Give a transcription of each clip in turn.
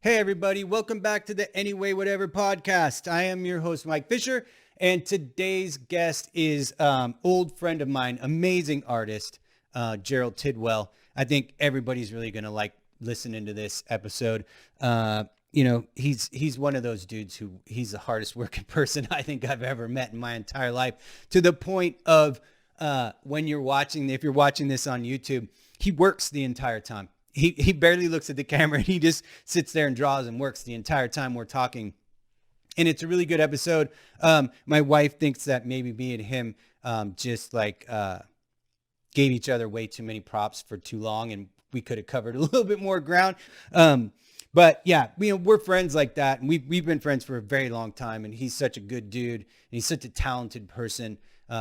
Hey, everybody. Welcome back to the Anyway Whatever podcast. I am your host, Mike Fisher, and today's guest is old friend of mine, amazing artist, Jeral Tidwell. I think everybody's really going to like listening to this episode. He's one of those dudes who he's the hardest working person I think I've ever met in my entire life, to the point of if you're watching this on YouTube, he works the entire time. He barely looks at the camera, and he just sits there and draws and works the entire time we're talking. And it's a really good episode. My wife thinks that maybe me and him gave each other way too many props for too long, and we could have covered a little bit more ground. But yeah, we're friends like that, and we've been friends for a very long time. And he's such a good dude, and he's such a talented person.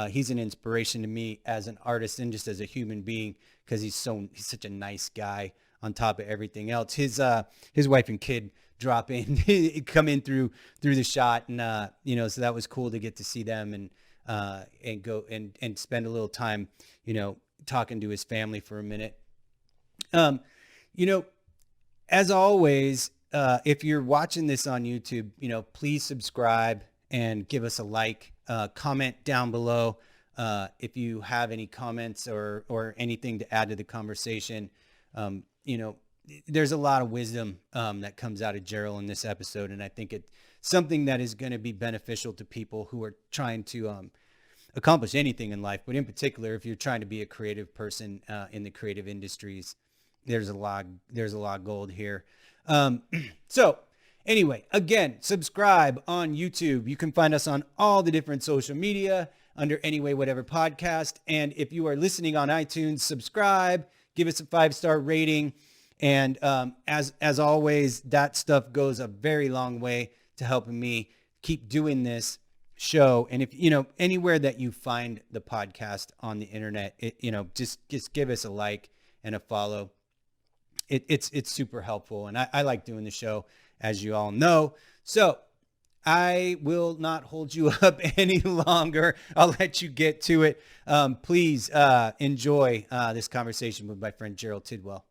He's an inspiration to me as an artist and just as a human being, because he's such a nice guy on top of everything else. His wife and kid drop in, come in through the shot, and so that was cool to get to see them and go and spend a little time, talking to his family for a minute. As always, if you're watching this on YouTube, please subscribe and give us a like. Comment down below if you have any comments or anything to add to the conversation. There's a lot of wisdom that comes out of Jeral in this episode, and I think it's something that is going to be beneficial to people who are trying to accomplish anything in life, but in particular, if you're trying to be a creative person in the creative industries, there's a lot of gold here. So anyway, again, subscribe on YouTube. You can find us on all the different social media under Anyway Whatever Podcast. And if you are listening on iTunes, subscribe, give us a 5-star rating. And as always, that stuff goes a very long way to helping me keep doing this show. And if anywhere that you find the podcast on the internet, just give us a like and a follow. It's super helpful, and I like doing the show, as you all know. So I will not hold you up any longer. I'll let you get to it. Please enjoy this conversation with my friend Jeral Tidwell.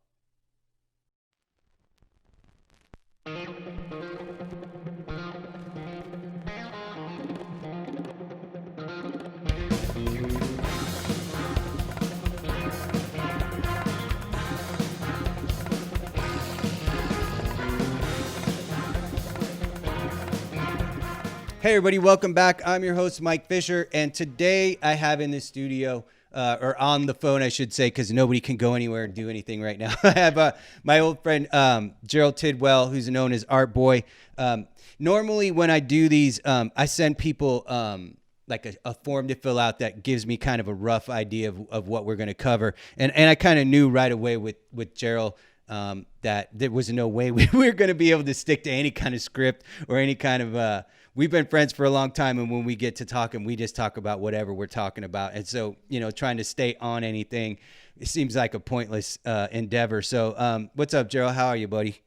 Hey everybody, welcome back. I'm your host, Mike Fisher, and today I have in the studio, or on the phone, I should say, because nobody can go anywhere and do anything right now. I have my old friend, Jeral Tidwell, who's known as Art Boy. Normally when I do these, I send people like a form to fill out that gives me kind of a rough idea of what we're going to cover. And I kind of knew right away with Jeral that there was no way we were going to be able to stick to any kind of script or any kind of we've been friends for a long time, and when we get to talking, we just talk about whatever we're talking about. And so, trying to stay on anything, it seems like a pointless endeavor. So what's up, Jeral? How are you, buddy?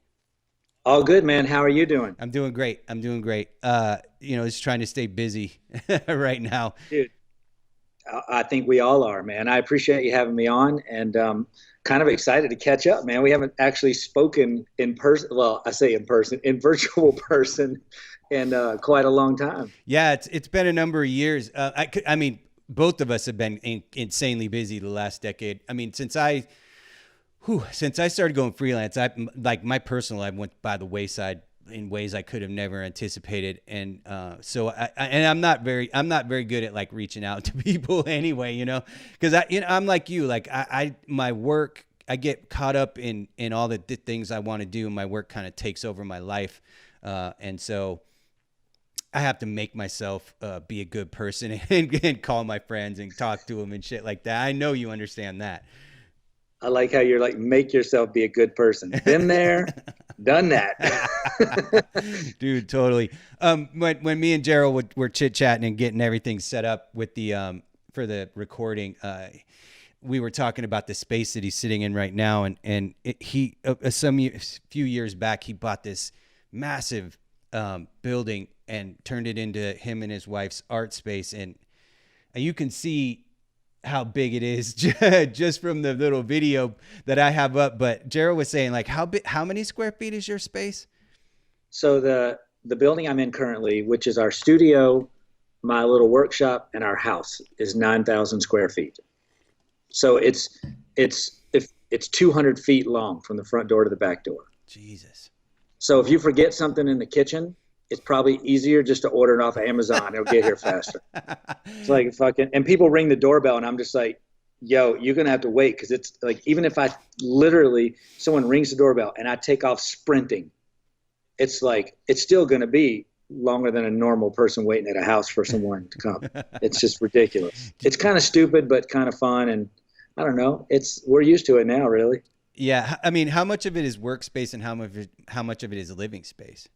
All good, man. How are you doing? I'm doing great. Just trying to stay busy right now. Dude, I think we all are, man. I appreciate you having me on, and kind of excited to catch up, man. We haven't actually spoken in person. Well, I say in person, in virtual person, in quite a long time. Yeah, it's been a number of years. I mean, both of us have been insanely busy the last decade. I mean, since I started going freelance, my personal life went by the wayside in ways I could have never anticipated. And so I'm not very good at like reaching out to people anyway, because I'm like you, like my work, I get caught up in all the things I want to do, and my work kind of takes over my life. And so I have to make myself be a good person and call my friends and talk to them and shit like that. I know you understand that. I like how you're like, make yourself be a good person. Been there, done that. Dude, totally. When me and Jeral were chit-chatting and getting everything set up with the for the recording, we were talking about the space that he's sitting in right now, and few years back he bought this massive building and turned it into him and his wife's art space, and you can see how big it is just from the little video that I have up. But Jeral was saying, like, how many square feet is your space? So the building I'm in currently, which is our studio, my little workshop, and our house, is 9,000 square feet. So it's 200 feet long from the front door to the back door. Jesus. So if you forget something in the kitchen, it's probably easier just to order it off of Amazon. It'll get here faster. It's like fucking, and people ring the doorbell and I'm just like, yo, you're going to have to wait. Cause it's like, even if someone rings the doorbell and I take off sprinting, it's like, it's still going to be longer than a normal person waiting at a house for someone to come. It's just ridiculous. It's kind of stupid, but kind of fun. And I don't know, we're used to it now, really. Yeah. I mean, how much of it is workspace and how much of it is living space?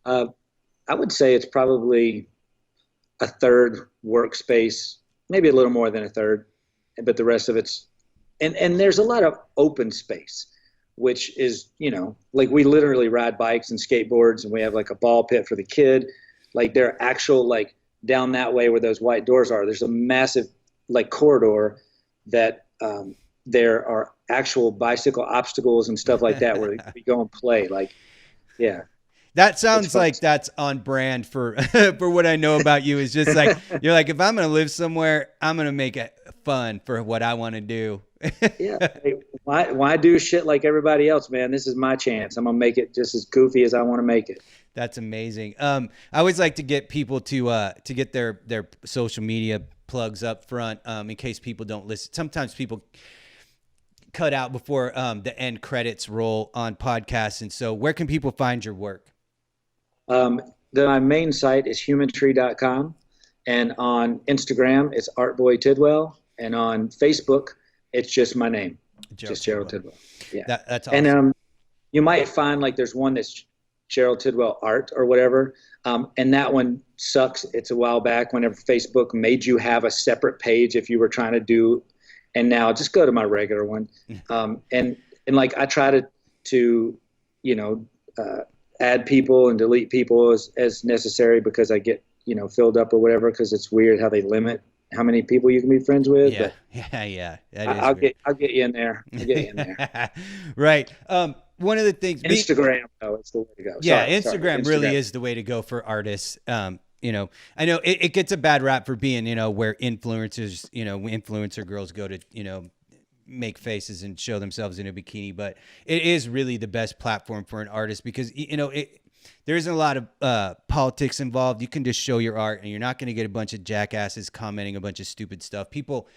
I would say it's probably a third workspace, maybe a little more than a third, but the rest of it's, and there's a lot of open space, which is, like we literally ride bikes and skateboards and we have like a ball pit for the kid. Like there are actual, like down that way where those white doors are, there's a massive like corridor that, there are actual bicycle obstacles and stuff like that where we go and play. Like, yeah. That sounds like that's on brand for for what I know about you. Is just like, you're like, if I'm going to live somewhere, I'm going to make it fun for what I want to do. Yeah. Hey, why do shit like everybody else, man? This is my chance. I'm going to make it just as goofy as I want to make it. That's amazing. I always like to get people to get their social media plugs up front, in case people don't listen. Sometimes people cut out before the end credits roll on podcasts. And so where can people find your work? My main site is humantree.com, and on Instagram it's Artboy Tidwell, and on Facebook it's just my name, just Jeral Tidwell. Yeah, that's awesome. And you might find like there's one that's Jeral Tidwell Art or whatever, and that one sucks. It's a while back whenever Facebook made you have a separate page if you were trying to do, and now just go to my regular one. And like I try to add people and delete people as necessary because I get, filled up or whatever, because it's weird how they limit how many people you can be friends with. Yeah. But yeah. I'll get you in there. Right. One of the things, Instagram, it's the way to go. Yeah. Instagram really is the way to go for artists. I know it gets a bad rap for being, where influencer girls go to, make faces and show themselves in a bikini, but it is really the best platform for an artist because, there isn't a lot of politics involved. You can just show your art and you're not going to get a bunch of jackasses commenting a bunch of stupid stuff. People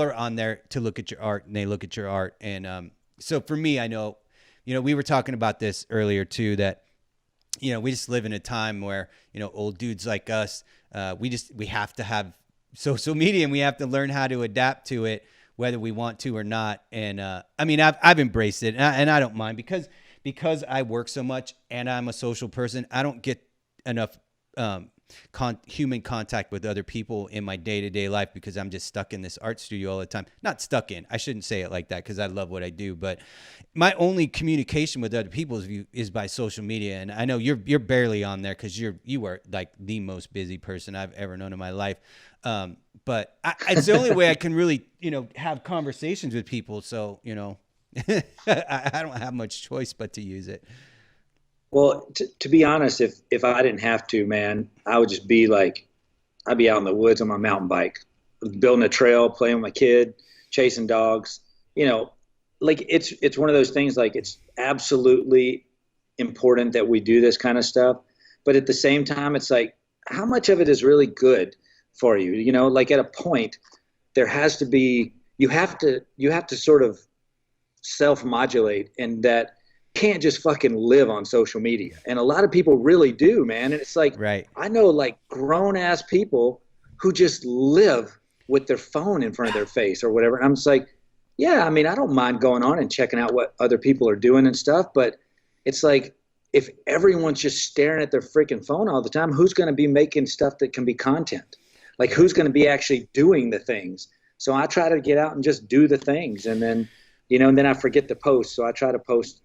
are on there to look at your art and they look at your art. And so for me, I know, we were talking about this earlier too, that, we just live in a time where, old dudes like us, we have to have social media and we have to learn how to adapt to it, whether we want to or not. And I mean, I've embraced it and I don't mind because I work so much and I'm a social person. I don't get enough human contact with other people in my day-to-day life because I'm just stuck in this art studio all the time. Not stuck in, I shouldn't say it like that because I love what I do, but my only communication with other people is by social media. And I know you're barely on there because you are like the most busy person I've ever known in my life. But it's the only way I can really, have conversations with people. So, I don't have much choice but to use it. Well, to be honest, if I didn't have to, man, I would just be like, I'd be out in the woods on my mountain bike, building a trail, playing with my kid, chasing dogs. Like it's one of those things. Like it's absolutely important that we do this kind of stuff, but at the same time, it's like, how much of it is really good for you? Like at a point, there has to be. You have to sort of self-modulate, and that can't just fucking live on social media. And a lot of people really do, man. And it's like, right. I know like grown ass people who just live with their phone in front of their face or whatever. And I'm just like, yeah, I mean, I don't mind going on and checking out what other people are doing and stuff, but it's like, if everyone's just staring at their freaking phone all the time, who's going to be making stuff that can be content? Like who's going to be actually doing the things? So I try to get out and just do the things. And then, and then I forget to post. So I try to post.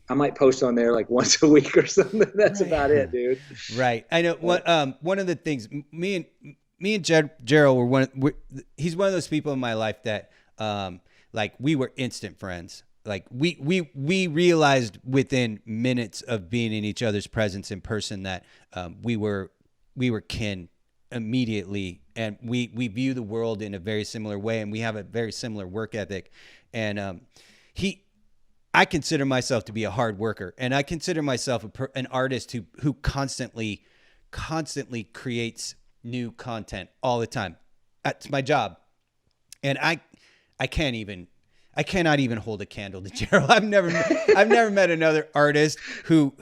I might post on there like once a week or something. That's right. About it, dude. Right. I know one of the things me and Jeral he's one of those people in my life that, like we were instant friends. like we realized within minutes of being in each other's presence in person that we were kin immediately, and we view the world in a very similar way, and we have a very similar work ethic. And I consider myself to be a hard worker, and I consider myself an artist who constantly creates new content all the time. That's my job, and I cannot even hold a candle to Jeral. I've never met another artist who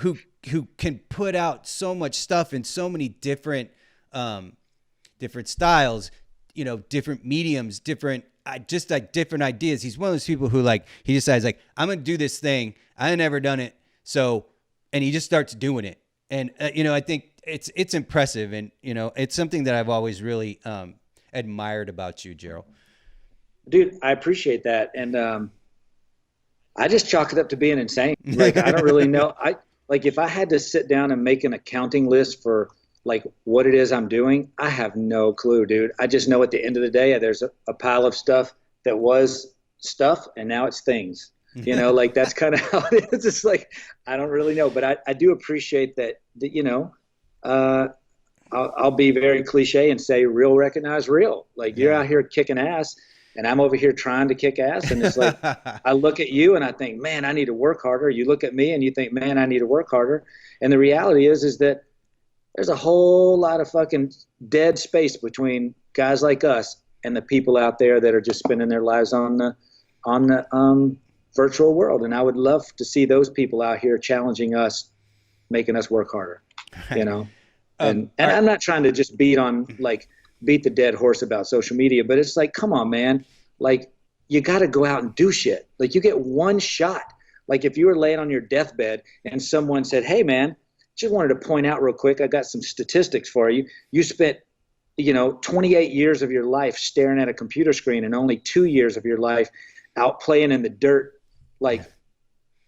can put out so much stuff in so many different styles, different mediums, different ideas. He's one of those people who he decides I'm going to do this thing. I never done it. So, and he just starts doing it. And, I think it's impressive. And, it's something that I've always really admired about you, Jeral. Dude, I appreciate that. And I just chalk it up to being insane. I don't really know. If I had to sit down and make an accounting list for what it is I'm doing, I have no clue, dude. I just know at the end of the day, there's a pile of stuff that was stuff and now it's things. That's kind of how it is. It's I don't really know, but I do appreciate that I'll be very cliche and say real recognize real. You're out here kicking ass and I'm over here trying to kick ass. And it's I look at you and I think, man, I need to work harder. You look at me and you think, man, I need to work harder. And the reality is that there's a whole lot of fucking dead space between guys like us and the people out there that are just spending their lives on the virtual world. And I would love to see those people out here challenging us, making us work harder, And I'm not trying to just beat the dead horse about social media, but it's come on, man. You got to go out and do shit. You get one shot. If you were laying on your deathbed and someone said, hey, man, just wanted to point out real quick, I got some statistics for you. You spent, 28 years of your life staring at a computer screen and only 2 years of your life out playing in the dirt.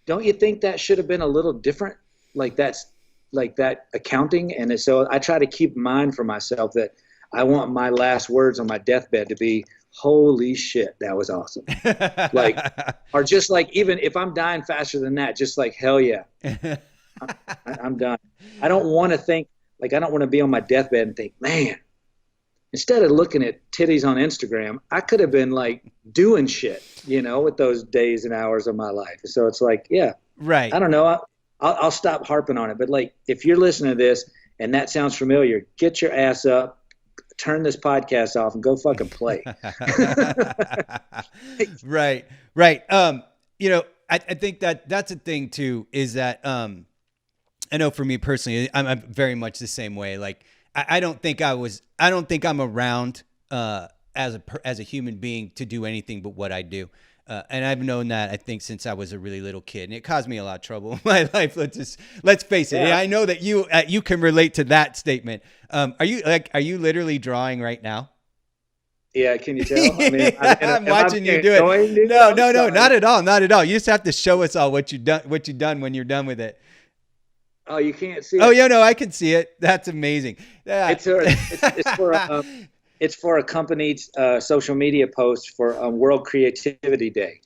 Don't you think that should have been a little different? That's that accounting. And so I try to keep in mind for myself that I want my last words on my deathbed to be, holy shit, that was awesome. Or just even if I'm dying faster than that, just hell yeah. I'm done. I don't want to think I don't want to be on my deathbed and think, man, instead of looking at titties on Instagram, I could have been doing shit, with those days and hours of my life. So it's yeah, right. I don't know. I'll stop harping on it. But if you're listening to this and that sounds familiar, get your ass up, turn this podcast off and go fucking play. Right. I think that's a thing too, is that, I know for me personally, I'm very much the same way. I don't think I'm around as a human being to do anything but what I do. And I've known that, I think, since I was a really little kid, and it caused me a lot of trouble in my life. Let's face it. Yeah. I know that you can relate to that statement. Are you literally drawing right now? Yeah, can you tell? I mean, I'm watching you do it. No, not at all, not at all. You just have to show us all what you've done when you're done with it. Oh, you can't see it? Oh, yeah, no, I can see it. That's amazing. Yeah. It's for a company's social media post for World Creativity Day.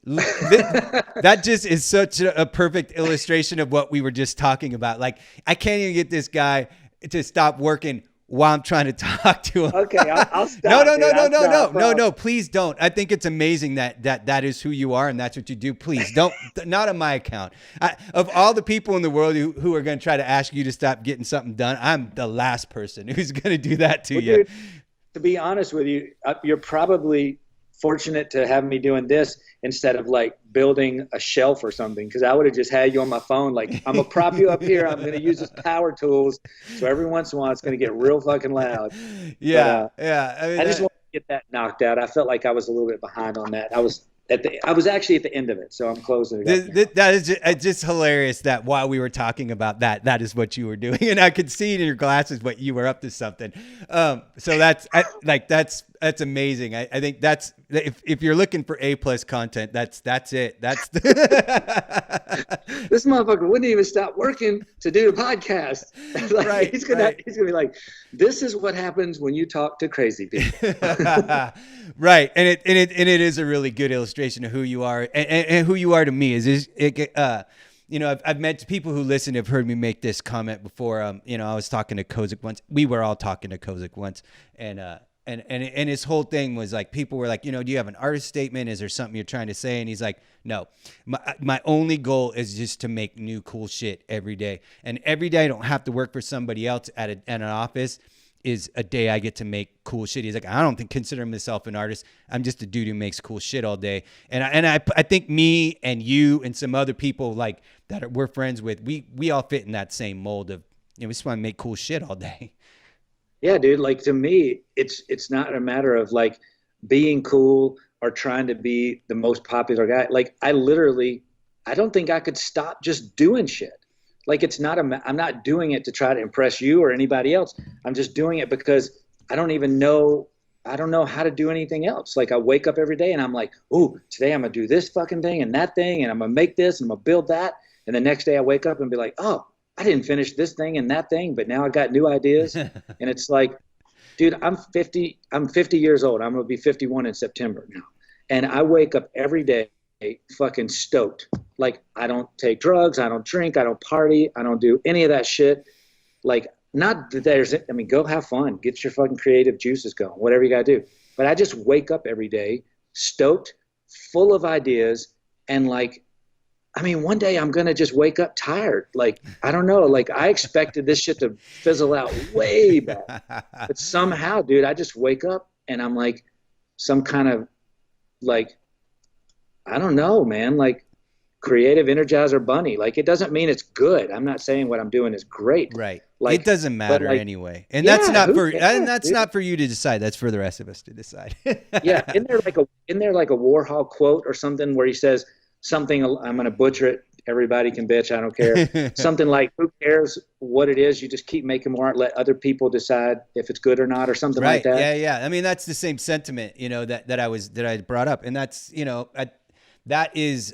That just is such a perfect illustration of what we were just talking about. I can't even get this guy to stop working while I'm trying to talk to him. Okay, I'll stop. No, please don't. I think it's amazing that is who you are and that's what you do. Please don't, not on my account. Of all the people in the world who are going to try to ask you to stop getting something done, I'm the last person who's going to do that to you. Dude, to be honest with you, you're probably fortunate to have me doing this instead of building a shelf or something, because I would have just had you on my phone. I'm going to prop you up here. I'm going to use this power tools. So every once in a while, it's going to get real fucking loud. Yeah. Yeah. I just want to get that knocked out. I felt like I was a little bit behind on that. I was actually at the end of it, so I'm closing it up. That is just hilarious that while we were talking about that is what you were doing. And I could see in your glasses what you were up to something. So that's amazing. I think that's if you're looking for A+ content, that's it. That's this motherfucker wouldn't even stop working to do the podcast. Like, right. He's gonna be like, this is what happens when you talk to crazy people. Right. And it is a really good illustration of who you are and who you are to me. You know, I've met people who listen have heard me make this comment before. You know, I was talking to Kozik once. We were all talking to Kozik once, and his whole thing was like, people were like, you know, do you have an artist statement? Is there something you're trying to say? And he's like, no, my only goal is just to make new cool shit every day. And every day I don't have to work for somebody else at an office is a day I get to make cool shit. He's like, I don't consider myself an artist. I'm just a dude who makes cool shit all day. And I think me and you and some other people like that we're friends with, we all fit in that same mold of, you know, we just want to make cool shit all day. Yeah, dude. Like, to me, it's not a matter of like being cool or trying to be the most popular guy. Like, I don't think I could stop just doing shit. Like, I'm not doing it to try to impress you or anybody else. I'm just doing it because I don't know how to do anything else. Like, I wake up every day and I'm like, oh, today I'm going to do this fucking thing and that thing, and I'm going to make this and I'm going to build that. And the next day I wake up and be like, oh, I didn't finish this thing and that thing, but now I got new ideas. And it's like, dude, I'm 50 years old. I'm going to be 51 in September now. And I wake up every day fucking stoked. Like, I don't take drugs. I don't drink. I don't party. I don't do any of that shit. Like, not that go have fun. Get your fucking creative juices going, whatever you got to do. But I just wake up every day stoked, full of ideas. And like, I mean, one day I'm going to just wake up tired. Like, I don't know. Like, I expected this shit to fizzle out way back. But somehow, dude, I just wake up and I'm like some kind of like, I don't know, man, like creative Energizer bunny. Like, it doesn't mean it's good. I'm not saying what I'm doing is great. Right. Like, it doesn't matter anyway. And yeah, that's not for you to decide. That's for the rest of us to decide. Yeah. Isn't there like a Warhol quote or something where he says something, I'm going to butcher it. Everybody can bitch. I don't care. Something like, who cares what it is? You just keep making more art. Let other people decide if it's good or not, or something like that. Yeah. Yeah. I mean, that's the same sentiment, you know, that I brought up. And that's, you know, that is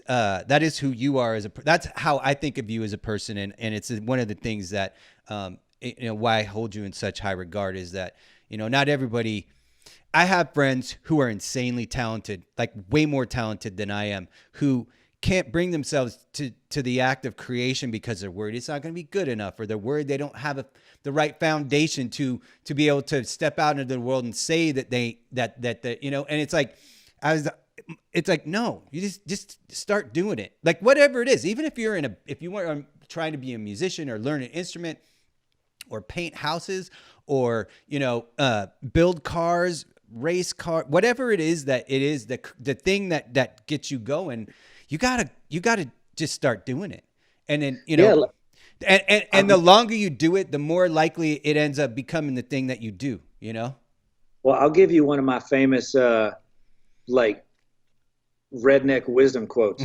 who you are that's how I think of you as a person. And it's one of the things that, you know, why I hold you in such high regard is that, you know, not everybody, I have friends who are insanely talented, like way more talented than I am, who can't bring themselves to the act of creation because they're worried it's not going to be good enough, or they're worried they don't have the right foundation to be able to step out into the world and say that that you know. And it's like, no, you just start doing it. Like, whatever it is, even if you are trying to be a musician or learn an instrument or paint houses or, you know, build cars, race car, whatever it is the thing that gets you going, you gotta just start doing it. And then, you know, and the longer you do it, the more likely it ends up becoming the thing that you do, you know? Well, I'll give you one of my famous, like, redneck wisdom quotes.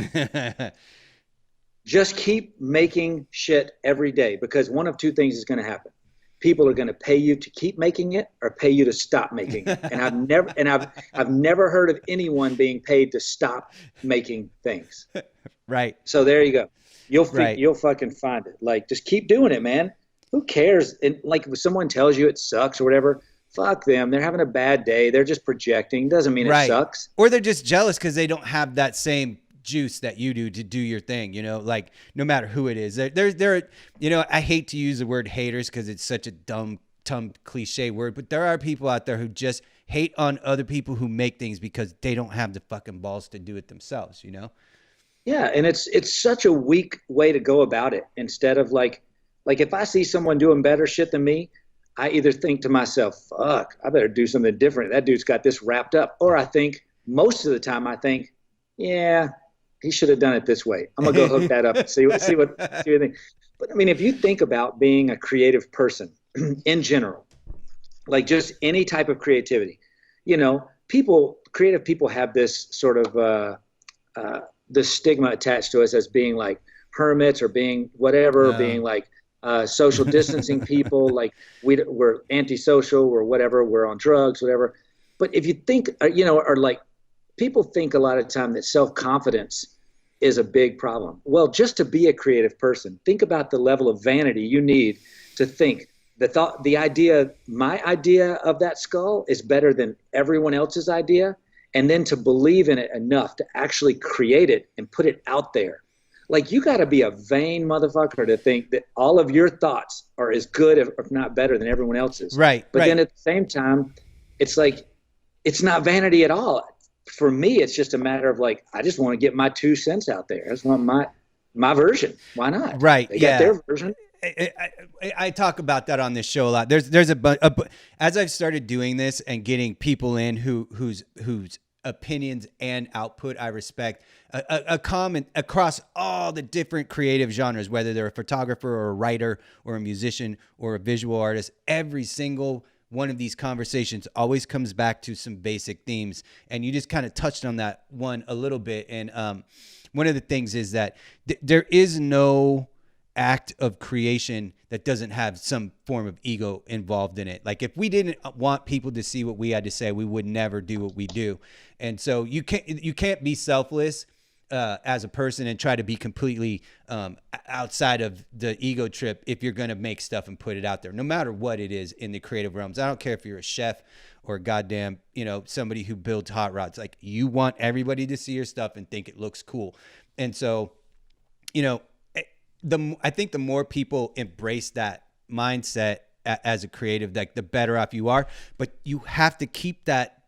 Just keep making shit every day, because one of two things is going to happen. People are going to pay you to keep making it or pay you to stop making it. And I've never heard of anyone being paid to stop making things. Right. So there you go. You'll fucking find it. Like, just keep doing it, man. Who cares? And like, if someone tells you it sucks or whatever, fuck them. They're having a bad day. They're just projecting. Doesn't mean it sucks. Or they're just jealous because they don't have that same juice that you do to do your thing, you know, like, no matter who it is. There, you know, I hate to use the word haters because it's such a dumb cliche word, but there are people out there who just hate on other people who make things because they don't have the fucking balls to do it themselves, you know? Yeah. And it's such a weak way to go about it. Instead of like if I see someone doing better shit than me, I either think to myself, fuck, I better do something different. That dude's got this wrapped up. Or I think, most of the time I think, yeah, he should have done it this way. I'm gonna go hook that up and see what you think. But I mean, if you think about being a creative person in general, like just any type of creativity, you know, creative people have this sort of this stigma attached to us as being like hermits or being whatever, being like social distancing people, like we're antisocial or whatever, we're on drugs, whatever. But if you think, you know, or like people think a lot of time that self-confidence is a big problem. Well, just to be a creative person, think about the level of vanity you need to think my idea of that skull is better than everyone else's idea, and then to believe in it enough to actually create it and put it out there. Like, you got to be a vain motherfucker to think that all of your thoughts are as good, if not better, than everyone else's. Right. But then at the same time, it's like, it's not vanity at all. For me, it's just a matter of like, I just want to get my 2 cents out there. I just want my version. Why not? Right. They got their version. I talk about that on this show a lot. There's as I've started doing this and getting people in whose opinions and output I respect, a common across all the different creative genres, whether they're a photographer or a writer or a musician or a visual artist, every single one of these conversations always comes back to some basic themes. And you just kind of touched on that one a little bit. And one of the things is that there is no act of creation that doesn't have some form of ego involved in it. Like, if we didn't want people to see what we had to say, we would never do what we do. And so you can't be selfless as a person and try to be completely outside of the ego trip if you're going to make stuff and put it out there, no matter what it is in the creative realms. I don't care if you're a chef or goddamn, somebody who builds hot rods. Like, you want everybody to see your stuff and think it looks cool. And so, I think the more people embrace that mindset as a creative, like, the better off you are. But you have to keep that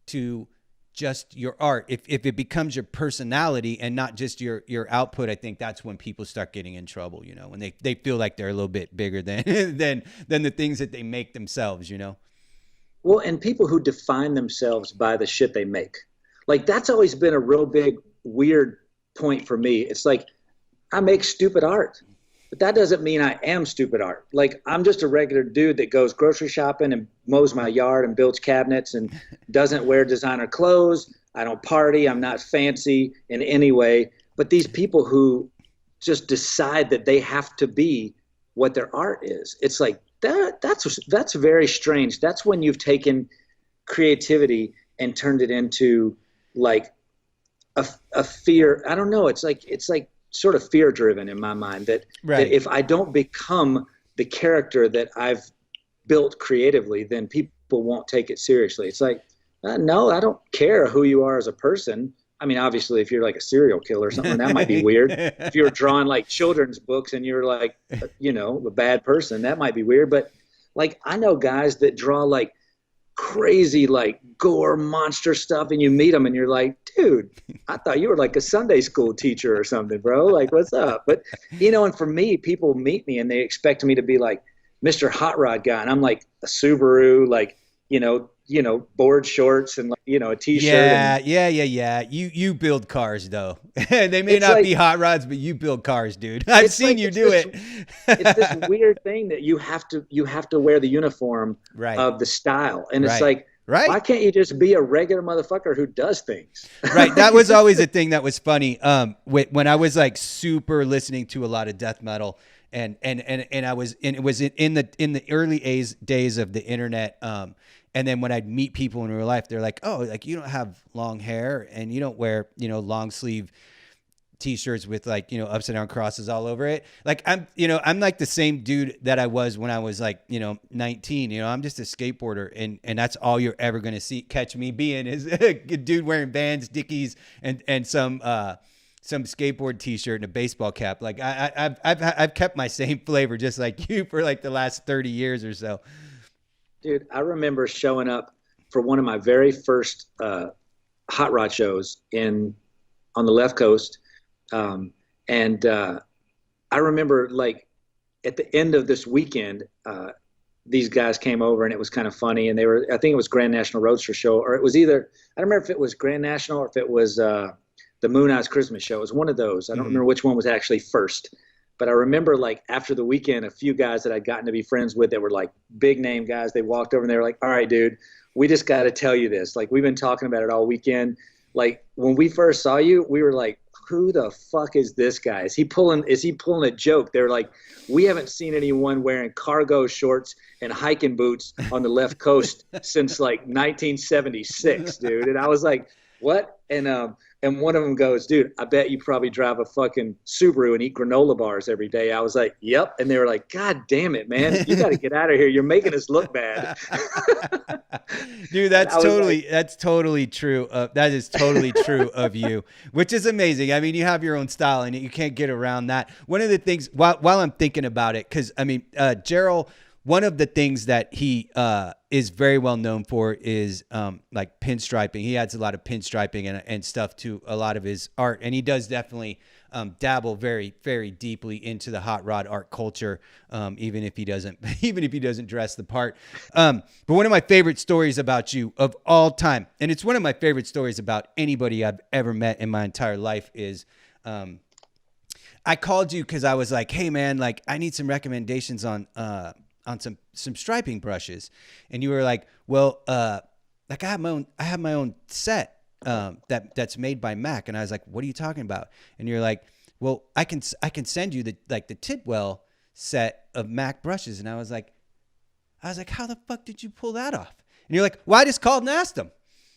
to just your art. If it becomes your personality and not just your output, I think that's when people start getting in trouble, when they feel like they're a little bit bigger than than the things that they make themselves, Well, and people who define themselves by the shit they make. Like, that's always been a real big, weird point for me. It's like, I make stupid art, but that doesn't mean I am stupid art. Like, I'm just a regular dude that goes grocery shopping and mows my yard and builds cabinets and doesn't wear designer clothes. I don't party. I'm not fancy in any way. But these people who just decide that they have to be what their art is, it's like, that's very strange. That's when you've taken creativity and turned it into like a fear. I don't know. It's like sort of fear driven in my mind that if I don't become the character that I've built creatively, then people won't take it seriously. It's like, no, I don't care who you are as a person. I mean, obviously, if you're like a serial killer or something, that might be weird. If you're drawing like children's books and you're like, a bad person, that might be weird. But like, I know guys that draw like crazy, like gore monster stuff, and you meet them and you're like, dude, I thought you were like a Sunday school teacher or something, bro. Like, what's up? But, and for me, people meet me and they expect me to be like Mr. Hot Rod guy. And I'm like a Subaru, like, board shorts and, a t-shirt. Yeah. You build cars though. They may not be hot rods, but you build cars, dude. I've seen you do it. It's this weird thing that you have to wear the uniform of the style. And it's like, why can't you just be a regular motherfucker who does things? Right. That was always a thing that was funny. When I was like super listening to a lot of death metal and it was in the early days of the internet. And then when I'd meet people in real life, they're like, oh, like, you don't have long hair and you don't wear, long sleeve t-shirts with like, upside down crosses all over it. Like, I'm like the same dude that I was when I was like, 19, I'm just a skateboarder and that's all you're ever going to catch me being is a dude wearing Vans, Dickies and some skateboard t-shirt and a baseball cap. Like I've kept my same flavor just like you for like the last 30 years or so. Dude, I remember showing up for one of my very first hot rod shows on the left coast. I remember like at the end of this weekend, these guys came over and it was kind of funny. And I think it was Grand National Roadster show, or it was either, I don't remember if it was Grand National or if it was the Moon Eyes Christmas show. It was one of those. I don't remember which one was actually first. But I remember like after the weekend, a few guys that I'd gotten to be friends with that were like big name guys, they walked over and they were like, all right, dude, we just got to tell you this. Like, we've been talking about it all weekend. Like, when we first saw you, we were like, who the fuck is this guy? Is he pulling a joke? They're like, we haven't seen anyone wearing cargo shorts and hiking boots on the left coast since like 1976, dude. And I was like, what? And one of them goes, dude, I bet you probably drive a fucking Subaru and eat granola bars every day. I was like, yep. And they were like, God damn it, man, you got to get out of here. You're making us look bad. Dude, that's totally true. That is totally true of you, which is amazing. I mean, you have your own style and you can't get around that. One of the things while I'm thinking about it, cause I mean, Jeral, one of the things that he is very well known for is like pinstriping. He adds a lot of pinstriping and stuff to a lot of his art, and he does definitely dabble very, very deeply into the hot rod art culture, even if he doesn't dress the part. But one of my favorite stories about you of all time, and it's one of my favorite stories about anybody I've ever met in my entire life, is I called you because I was like, hey man, like I need some recommendations on some striping brushes, and you were like, well, like I have my own set that's made by Mac, and I was like, what are you talking about? And you're like, well, I can send you the Tidwell set of Mac brushes, and I was like, how the fuck did you pull that off? And you're like, well, I just called and asked him,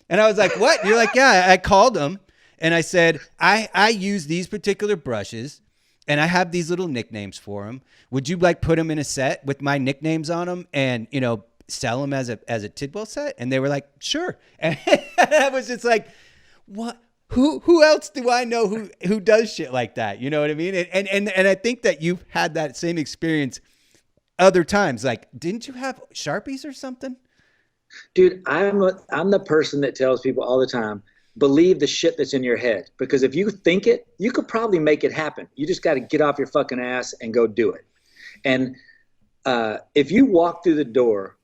and I was like, what? And you're like, yeah, I called him, and I said, I use these particular brushes. And I have these little nicknames for them. Would you like put them in a set with my nicknames on them and, you know, sell them as a Tidwell set? And they were like, sure. And I was just like, what? Who else do I know who does shit like that? You know what I mean? And I think that you've had that same experience other times. Like, didn't you have Sharpies or something? Dude, I'm the person that tells people all the time, believe the shit that's in your head, because if you think it, you could probably make it happen. You just got to get off your fucking ass and go do it. And if you walk through the door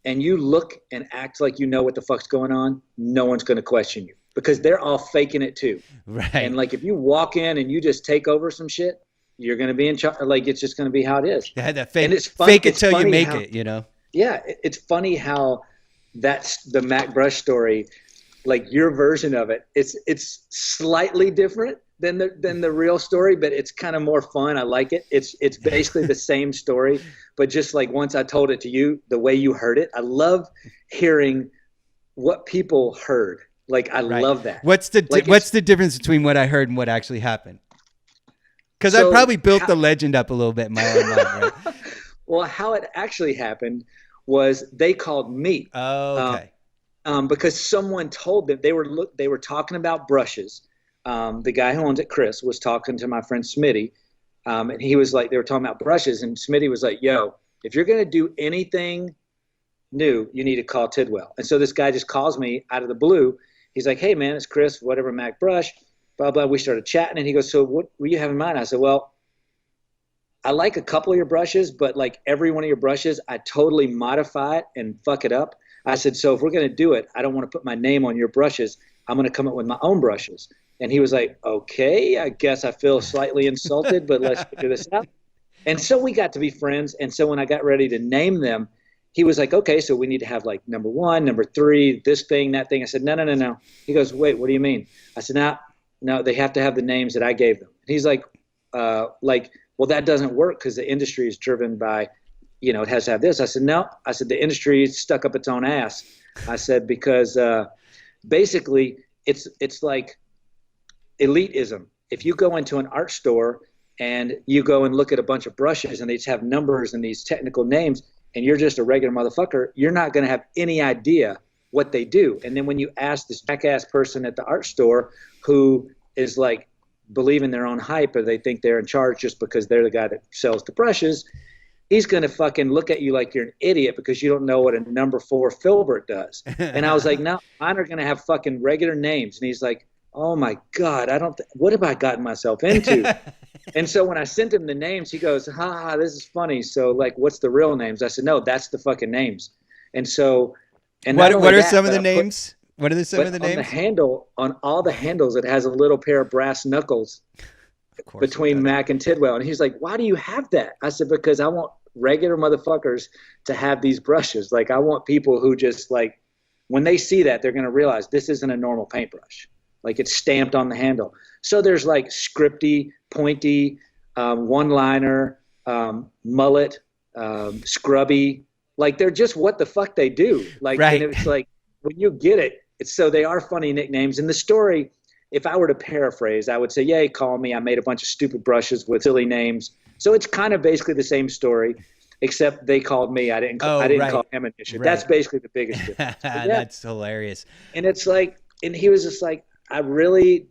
and you look and act like you know what the fuck's going on, no one's going to question you, because they're all faking it too. Right. And like if you walk in and you just take over some shit, you're going to be in charge. Like it's just going to be how it is. You had that fake, and it's fake it till you make it, you know? Yeah. It's funny how that's the Mac brush story. Like your version of it, it's slightly different than the real story, but it's kind of more fun. I like it. It's basically the same story, but just like once I told it to you, the way you heard it, I love hearing what people heard. Like I love that. What's the difference between what I heard and what actually happened? Because I probably built the legend up a little bit in my own mind. Right? Well, how it actually happened was they called me. Oh, okay. Because someone told them they were talking about brushes. The guy who owns it, Chris, was talking to my friend Smitty, and he was like, they were talking about brushes, and Smitty was like, yo, if you're going to do anything new, you need to call Tidwell. And so this guy just calls me out of the blue. He's like, hey man, it's Chris, whatever, Mac brush, blah, blah. We started chatting, and he goes, so what were you have in mind? I said, well, I like a couple of your brushes, but like every one of your brushes, I totally modify it and fuck it up. I said, so if we're going to do it, I don't want to put my name on your brushes. I'm going to come up with my own brushes. And he was like, okay, I guess I feel slightly insulted, but let's figure this out. And so we got to be friends. And so when I got ready to name them, he was like, okay, so we need to have like number 1, number 3, this thing, that thing. I said, no. He goes, wait, what do you mean? I said, no, they have to have the names that I gave them. And he's like, well, that doesn't work because the industry is driven by, you know, it has to have this. I said, no. I said, the industry stuck up its own ass. I said, because basically it's like elitism. If you go into an art store and you go and look at a bunch of brushes and they just have numbers and these technical names, and you're just a regular motherfucker, you're not going to have any idea what they do. And then when you ask this jackass person at the art store who is like believing their own hype, or they think they're in charge just because they're the guy that sells the brushes, he's going to fucking look at you like you're an idiot because you don't know what a number 4 filbert does. And I was like, no, mine are going to have fucking regular names. And he's like, oh my God, what have I gotten myself into? And so when I sent him the names, he goes, this is funny. So like, what's the real names? I said, no, that's the fucking names. And so, and what are some of the names? What are some of the names? On the handle, on all the handles, it has a little pair of brass knuckles between Mac and Tidwell. And he's like, why do you have that? I said, because I want regular motherfuckers to have these brushes. Like I want people who just like, when they see that, they're going to realize this isn't a normal paintbrush. Like it's stamped on the handle. So there's like scripty, pointy, one-liner, mullet, scrubby. Like they're just what the fuck they do. Like, right. And it's like when you get it, so they are funny nicknames. And the story, if I were to paraphrase, I would say, yeah, he called me. I made a bunch of stupid brushes with silly names. So it's kind of basically the same story, except they called me. I didn't call him initially. Right. That's basically the biggest difference. Yeah. That's hilarious. And it's like, and he was just like, I really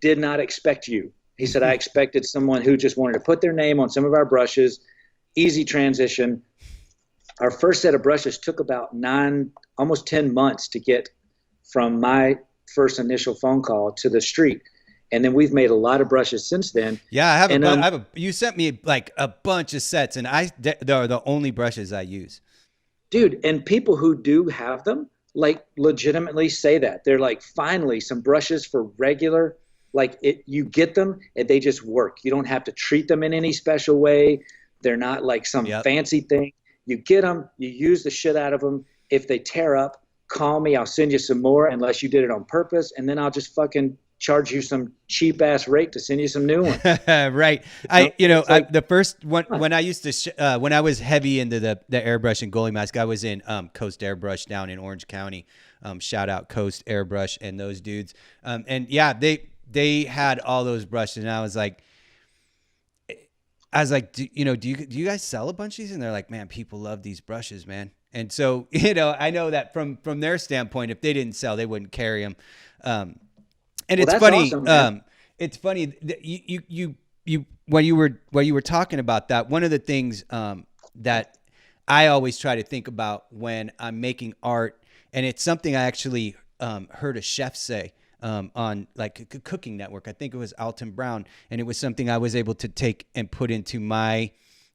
did not expect you. He said, I expected someone who just wanted to put their name on some of our brushes, easy transition. Our first set of brushes took about 9, almost 10 months to get from my first initial phone call to the street. And then we've made a lot of brushes since then. Yeah, I have you sent me like a bunch of sets, and they're the only brushes I use. Dude, and people who do have them, like, legitimately say that. They're like, finally, some brushes for regular, like, you get them and they just work. You don't have to treat them in any special way. They're not like some fancy thing. You get them, you use the shit out of them. If they tear up, call me. I'll send you some more unless you did it on purpose. And then I'll just fucking charge you some cheap ass rate to send you some new ones. Right. The first one, when I used to, when I was heavy into the airbrush and goalie mask, I was in Coast Airbrush down in Orange County. Shout out Coast Airbrush and those dudes. And yeah, they had all those brushes, and I was like, do you guys sell a bunch of these? And they're like, man, people love these brushes, man. And so, I know that from their standpoint, if they didn't sell, they wouldn't carry them. And it's funny. Awesome, it's funny that you when you were talking about that, one of the things that I always try to think about when I'm making art, and it's something I actually heard a chef say on like a cooking network. I think it was Alton Brown, and it was something I was able to take and put into my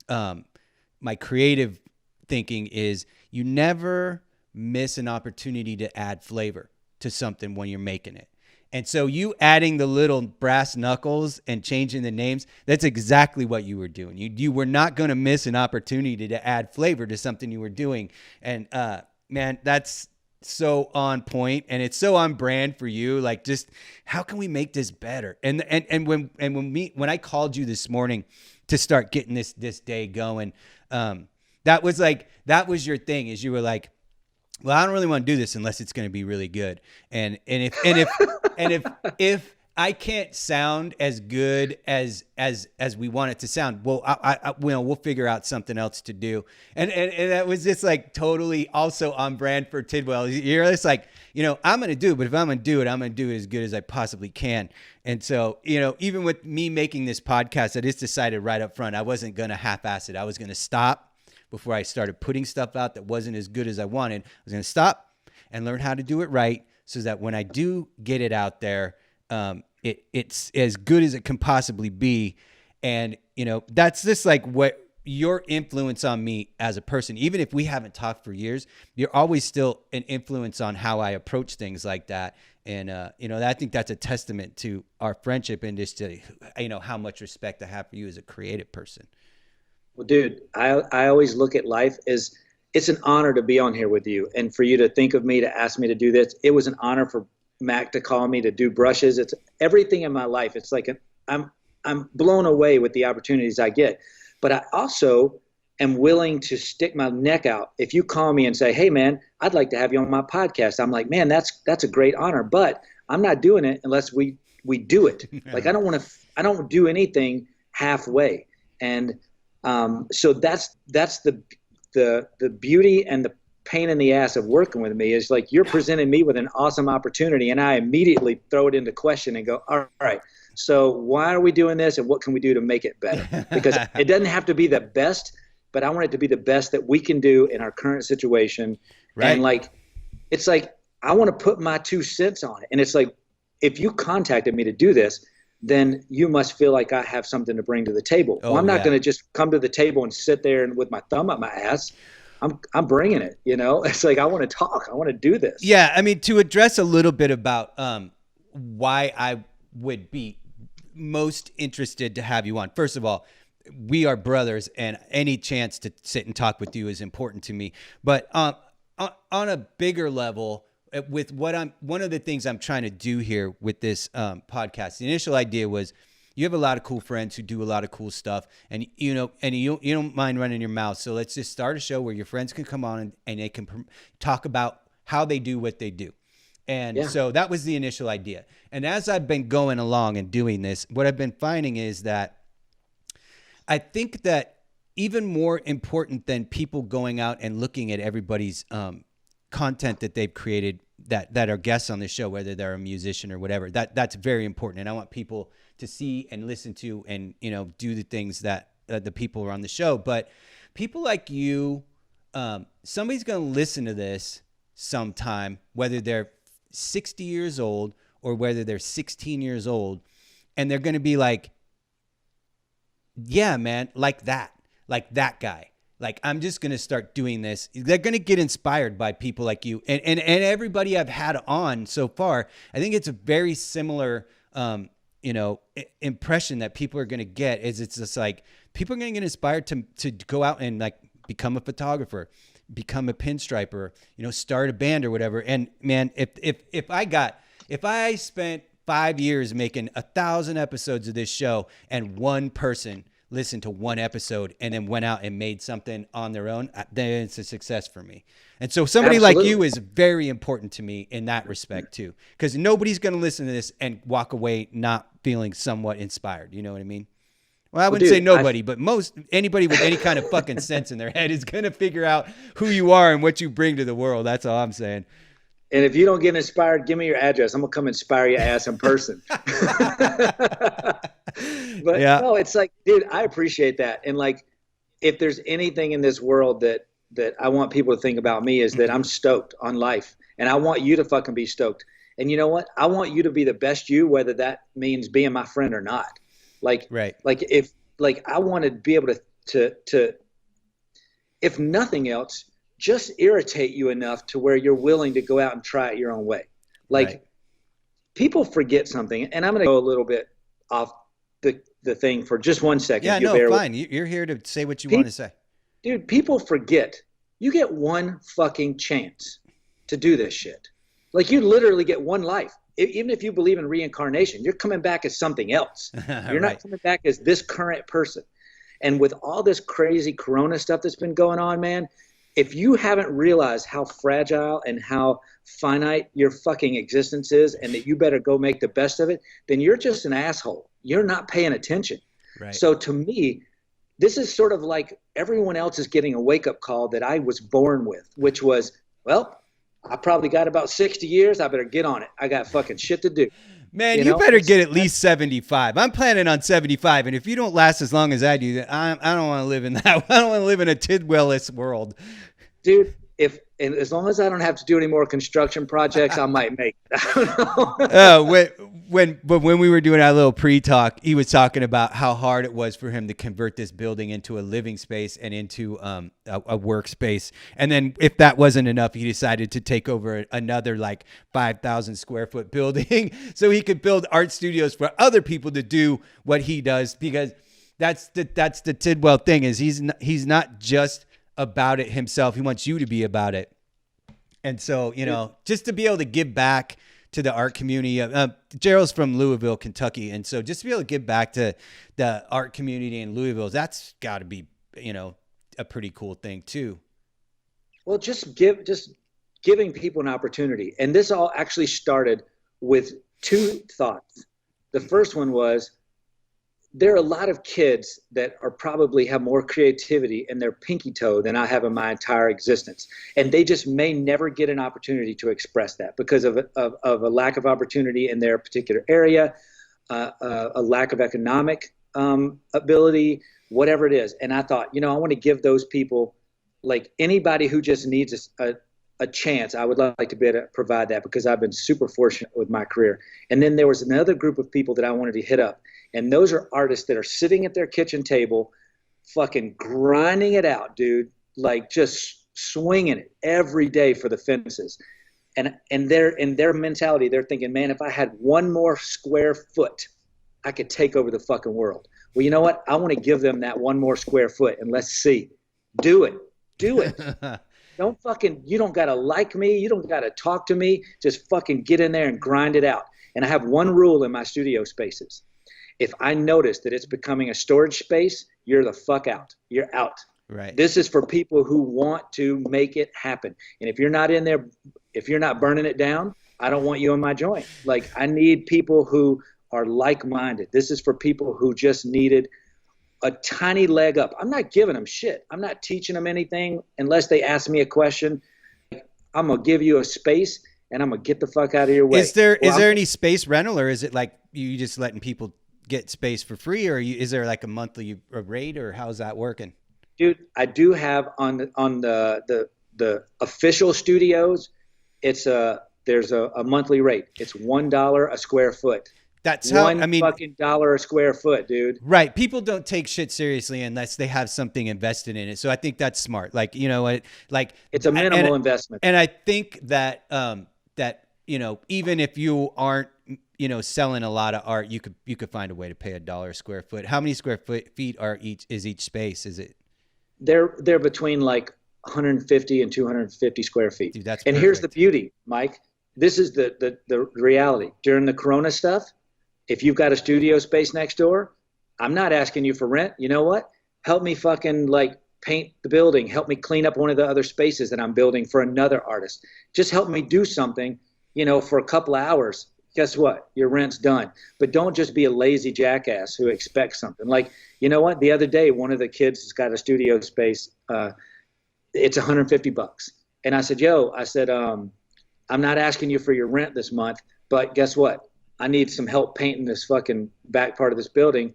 my creative thinking is you never miss an opportunity to add flavor to something when you're making it. And so you adding the little brass knuckles and changing the names, that's exactly what you were doing. You were not going to miss an opportunity to add flavor to something you were doing. And man, that's so on point, and it's so on brand for you. Like, just how can we make this better? And when I called you this morning to start getting this day going, that was your thing, is you were like, well, I don't really want to do this unless it's going to be really good. And if I can't sound as good as we want it to sound, well, we'll figure out something else to do. And that was just like totally also on brand for Tidwell. You're just like, I'm going to do it, but if I'm going to do it, I'm going to do it as good as I possibly can. And so, even with me making this podcast, I just decided right up front, I wasn't going to half-ass it. I was going to stop before I started putting stuff out that wasn't as good as I wanted. I was going to stop and learn how to do it right, so that when I do get it out there, it's as good as it can possibly be. And, that's just like what your influence on me as a person, even if we haven't talked for years, you're always still an influence on how I approach things like that. And, I think that's a testament to our friendship, and just to, how much respect I have for you as a creative person. Well, dude, I always look at life as it's an honor to be on here with you, and for you to think of me, to ask me to do this. It was an honor for Mac to call me to do brushes. It's everything in my life. It's like I'm blown away with the opportunities I get, but I also am willing to stick my neck out. If you call me and say, hey man, I'd like to have you on my podcast, I'm like, man, that's a great honor, but I'm not doing it unless we do it. Like, I don't do anything halfway. And so that's the beauty and the pain in the ass of working with me, is like, you're presenting me with an awesome opportunity, and I immediately throw it into question and go, all right, so why are we doing this, and what can we do to make it better? Because it doesn't have to be the best, but I want it to be the best that we can do in our current situation. Right. And like, it's like, I want to put my 2 cents on it. And it's like, if you contacted me to do this, then you must feel like I have something to bring to the table. Well, I'm not going to just come to the table and sit there and with my thumb up my ass. I'm bringing it, It's like, I want to talk. I want to do this. Yeah, I mean, to address a little bit about why I would be most interested to have you on. First of all, we are brothers, and any chance to sit and talk with you is important to me. But on a bigger level, with one of the things I'm trying to do here with this podcast, the initial idea was, you have a lot of cool friends who do a lot of cool stuff, and you don't mind running your mouth. So let's just start a show where your friends can come on and they can talk about how they do what they do. And Yeah. so that was the initial idea. And as I've been going along and doing this, what I've been finding is that I think that even more important than people going out and looking at everybody's content that they've created that are guests on the show, whether they're a musician or whatever, that's very important. And I want people to see and listen to and, you know, do the things that the people are on the show. But people like you, somebody's going to listen to this sometime, whether they're 60 years old or whether they're 16 years old, and they're going to be like, yeah, man, like that guy. Like, I'm just going to start doing this. They're going to get inspired by people like you and everybody I've had on so far. I think it's a very similar, you know, impression that people are going to get is it's just like people are going to get inspired to go out and like become a photographer, become a pinstriper, you know, start a band or whatever. And man, if I spent 5 years making 1,000 episodes of this show and one person listened to one episode and then went out and made something on their own, then it's a success for me. And so somebody Absolutely. like you is very important to me in that respect too, because nobody's going to listen to this and walk away not feeling somewhat inspired. You know what I mean? Well, I wouldn't say nobody, but anybody with any kind of fucking sense in their head is going to figure out who you are and what you bring to the world. That's all I'm saying. And if you don't get inspired, give me your address. I'm going to come inspire your ass in person. But yeah. No, it's like, dude, I appreciate that. And like, if there's anything in this world that I want people to think about me is that I'm stoked on life. And I want you to fucking be stoked. And you know what? I want you to be the best you, whether that means being my friend or not. Like, right. Like if, like I want to be able to, if nothing else, just irritate you enough to where you're willing to go out and try it your own way. Like right. People forget something, and I'm going to go a little bit off the thing for just 1 second. Yeah, no, fine. You're here to say what you want to say. Dude, people forget. You get one fucking chance to do this shit. Like you literally get one life. Even if you believe in reincarnation, you're coming back as something else. You're not coming back as this current person. And with all this crazy corona stuff that's been going on, man, if you haven't realized how fragile and how finite your fucking existence is and that you better go make the best of it, then you're just an asshole. You're not paying attention. Right. So to me, this is sort of like everyone else is getting a wake-up call that I was born with, which was, well, I probably got about 60 years. I better get on it. I got fucking shit to do. Man, you better get at least 75. I'm planning on 75, and if you don't last as long as I do, I don't want to live in that. I don't want to live in a Tidwell-less world. Dude, as long as I don't have to do any more construction projects, I might make it. I don't know. When we were doing our little pre-talk, he was talking about how hard it was for him to convert this building into a living space and into a workspace. And then if that wasn't enough, he decided to take over another like 5,000 square foot building so he could build art studios for other people to do what he does, because that's the Tidwell thing is he's not just about it himself. He wants you to be about it. And so, you know, just to be able to give back to the art community. Jeral's from Louisville, Kentucky. And so just to be able to give back to the art community in Louisville, that's got to be, you know, a pretty cool thing too. Well, just giving people an opportunity. And this all actually started with two thoughts. The first one was, there are a lot of kids that are probably have more creativity in their pinky toe than I have in my entire existence. And they just may never get an opportunity to express that because of a lack of opportunity in their particular area, a lack of economic ability, whatever it is. And I thought, you know, I want to give those people, like anybody who just needs a chance, I would like to be able to provide that because I've been super fortunate with my career. And then there was another group of people that I wanted to hit up. And those are artists that are sitting at their kitchen table, fucking grinding it out, dude, like just swinging it every day for the fences. And they're in their mentality, they're thinking, man, if I had one more square foot, I could take over the fucking world. Well, you know what? I want to give them that one more square foot, and let's see. Do it. You don't got to like me. You don't got to talk to me. Just fucking get in there and grind it out. And I have one rule in my studio spaces. If I notice that it's becoming a storage space, you're the fuck out. You're out. Right. This is for people who want to make it happen. And if you're not in there, if you're not burning it down, I don't want you in my joint. Like, I need people who are like-minded. This is for people who just needed a tiny leg up. I'm not giving them shit. I'm not teaching them anything unless they ask me a question. I'm going to give you a space and I'm going to get the fuck out of your way. Is there any space rental, or is it like you just letting people get space for free, or is there like a monthly rate, or how's that working? Dude, I do have on the official studios, there's a monthly rate. It's $1 a square foot. That's how, fucking dollar a square foot, dude. Right. People don't take shit seriously unless they have something invested in it. So I think that's smart. Like, you know what, like it's a minimal investment. And I think that, you know, even if you aren't, you know, selling a lot of art, you could find a way to pay $1 a square foot. How many square feet is each space? Is it? They're between like 150 and 250 square feet. Dude, that's and perfect. Here's the beauty, Mike. This is the reality. During the Corona stuff, if you've got a studio space next door, I'm not asking you for rent. You know what? Help me fucking like paint the building. Help me clean up one of the other spaces that I'm building for another artist. Just help me do something, you know, for a couple of hours. Guess what? Your rent's done. But don't just be a lazy jackass who expects something. Like, you know what? The other day, one of the kids has got a studio space. It's $150. And I said, I'm not asking you for your rent this month, but guess what? I need some help painting this fucking back part of this building.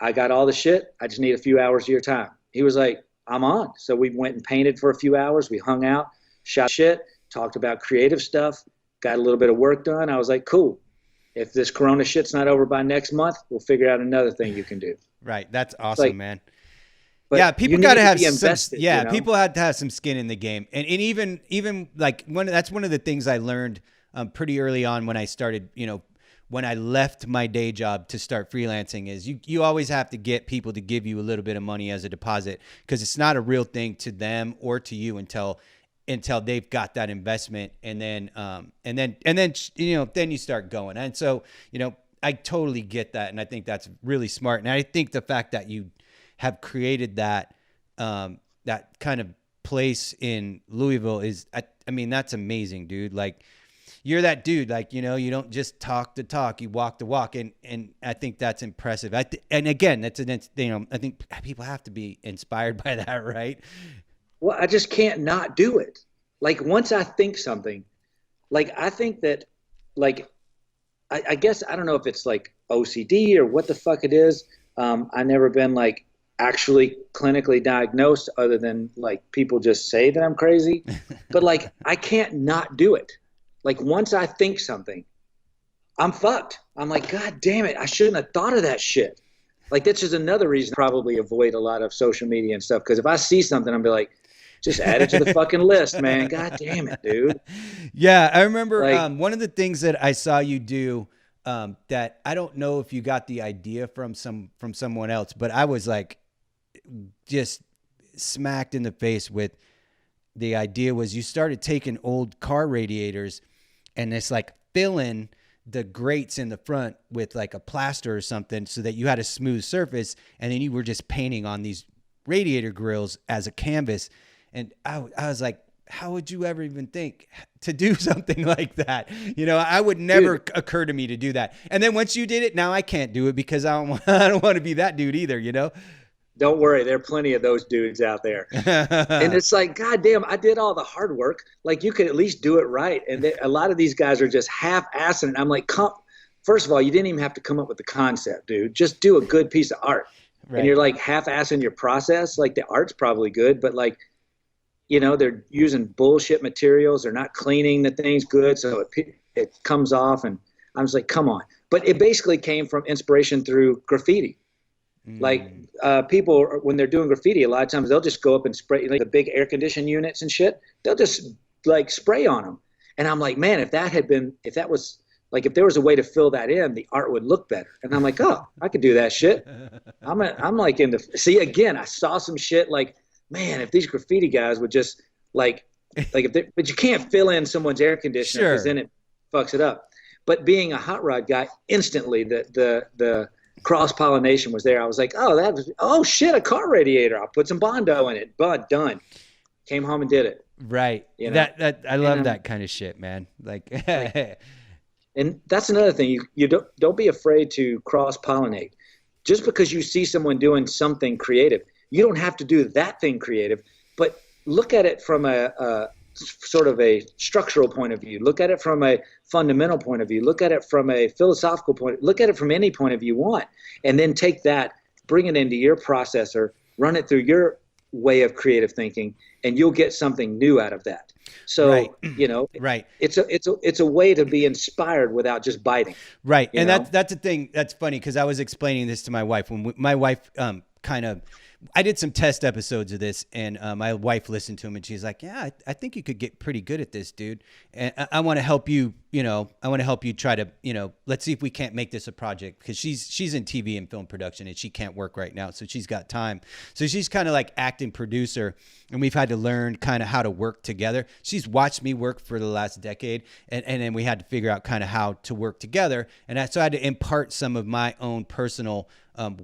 I got all the shit. I just need a few hours of your time. He was like, I'm on. So we went and painted for a few hours. We hung out, shot shit, talked about creative stuff, got a little bit of work done. I was like, cool. If this Corona shit's not over by next month, we'll figure out another thing you can do. Right. That's awesome, like, man. Yeah, people got to have some. Yeah, you know? People had to have some skin in the game, and even like that's one of the things I learned pretty early on when I started. You know, when I left my day job to start freelancing, is you always have to get people to give you a little bit of money as a deposit, because it's not a real thing to them or to you until they've got that investment, and then you know, then you start going. And so, you know, I totally get that, and I think that's really smart. And I think the fact that you have created that that kind of place in Louisville is, I mean, that's amazing, dude. Like, you're that dude. Like, you know, you don't just talk the talk, you walk the walk, and I think that's impressive. And again, you know, I think people have to be inspired by that, right? Well, I just can't not do it. Like, once I think something, like, I think that, like, I guess, I don't know if it's like OCD or what the fuck it is. I've never been like actually clinically diagnosed, other than like people just say that I'm crazy. But like, I can't not do it. Like, once I think something, I'm fucked. I'm like, God damn it, I shouldn't have thought of that shit. Like, that's just another reason I probably avoid a lot of social media and stuff. Because if I see something, I'll be like, just add it to the fucking list, man. God damn it, dude. Yeah, I remember like, one of the things that I saw you do that I don't know if you got the idea from someone else, but I was like just smacked in the face with the idea. Was you started taking old car radiators and it's like filling the grates in the front with like a plaster or something so that you had a smooth surface, and then you were just painting on these radiator grills as a canvas. And I was like, how would you ever even think to do something like that? You know, I would never occur to me to do that. And then once you did it, now I can't do it because I don't want to be that dude either, you know? Don't worry, there are plenty of those dudes out there. And it's like, God damn, I did all the hard work. Like, you could at least do it right. And a lot of these guys are just half-assing it. I'm like, first of all, you didn't even have to come up with the concept, dude. Just do a good piece of art. Right. And you're like half-assing your process. Like, the art's probably good, but like, you know, they're using bullshit materials. They're not cleaning the things good, so it comes off. And I was like, come on. But it basically came from inspiration through graffiti. Like, people, when they're doing graffiti, a lot of times they'll just go up and spray, like the big air conditioning units and shit. They'll just like spray on them. And I'm like, man, if there was a way to fill that in, the art would look better. And I'm like, oh, I could do that shit. I'm like see, again, I saw some shit like, man, if these graffiti guys would just like but you can't fill in someone's air conditioner, because then it fucks it up. But being a hot rod guy, instantly the cross-pollination was there. I was like, oh shit, a car radiator. I'll put some Bondo in it. Done. Came home and did it. Right. You know? That I love that kind of shit, man. Like, and that's another thing. You don't be afraid to cross pollinate. Just because you see someone doing something creative, you don't have to do that thing creative, but look at it from a sort of a structural point of view. Look at it from a fundamental point of view. Look at it from a philosophical point. Look at it from any point of view you want, and then take that, bring it into your processor, run it through your way of creative thinking, and you'll get something new out of that. So, right. Right. It's a way to be inspired without just biting. Right. And that's a thing that's funny, because I was explaining this to my wife when my wife I did some test episodes of this, and my wife listened to them, and she's like, yeah, I think you could get pretty good at this, dude. And I want to help you, I want to help you try to, let's see if we can't make this a project, because she's in TV and film production, and she can't work right now. So she's got time. So she's kind of like acting producer, and we've had to learn kind of how to work together. She's watched me work for the last decade, and then we had to figure out kind of how to work together. And so I had to impart some of my own personal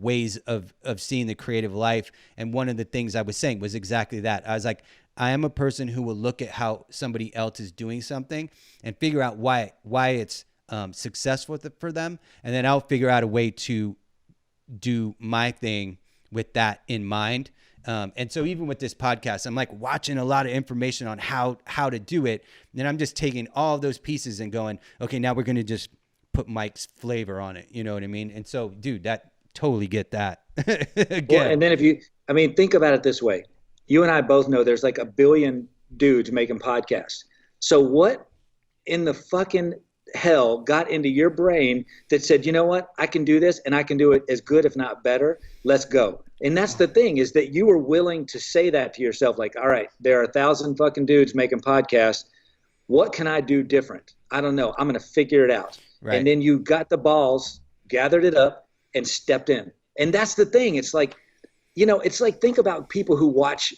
ways of seeing the creative life. And one of the things I was saying was exactly that. I was like, I am a person who will look at how somebody else is doing something and figure out why it's successful for them. And then I'll figure out a way to do my thing with that in mind. And so even with this podcast, I'm like watching a lot of information on how to do it. And I'm just taking all of those pieces and going, okay, now we're going to just put Mike's flavor on it. You know what I mean? And so, dude, that totally get that. Well, and then think about it this way. You and I both know there's like a billion dudes making podcasts. So what in the fucking hell got into your brain that said, you know what, I can do this and I can do it as good, if not better. Let's go. And that's the thing, is that you were willing to say that to yourself. Like, all right, there are 1,000 fucking dudes making podcasts. What can I do different? I don't know. I'm going to figure it out. Right. And then you got the balls, gathered it up, and stepped in. And that's the thing. It's like, it's like, think about people who watch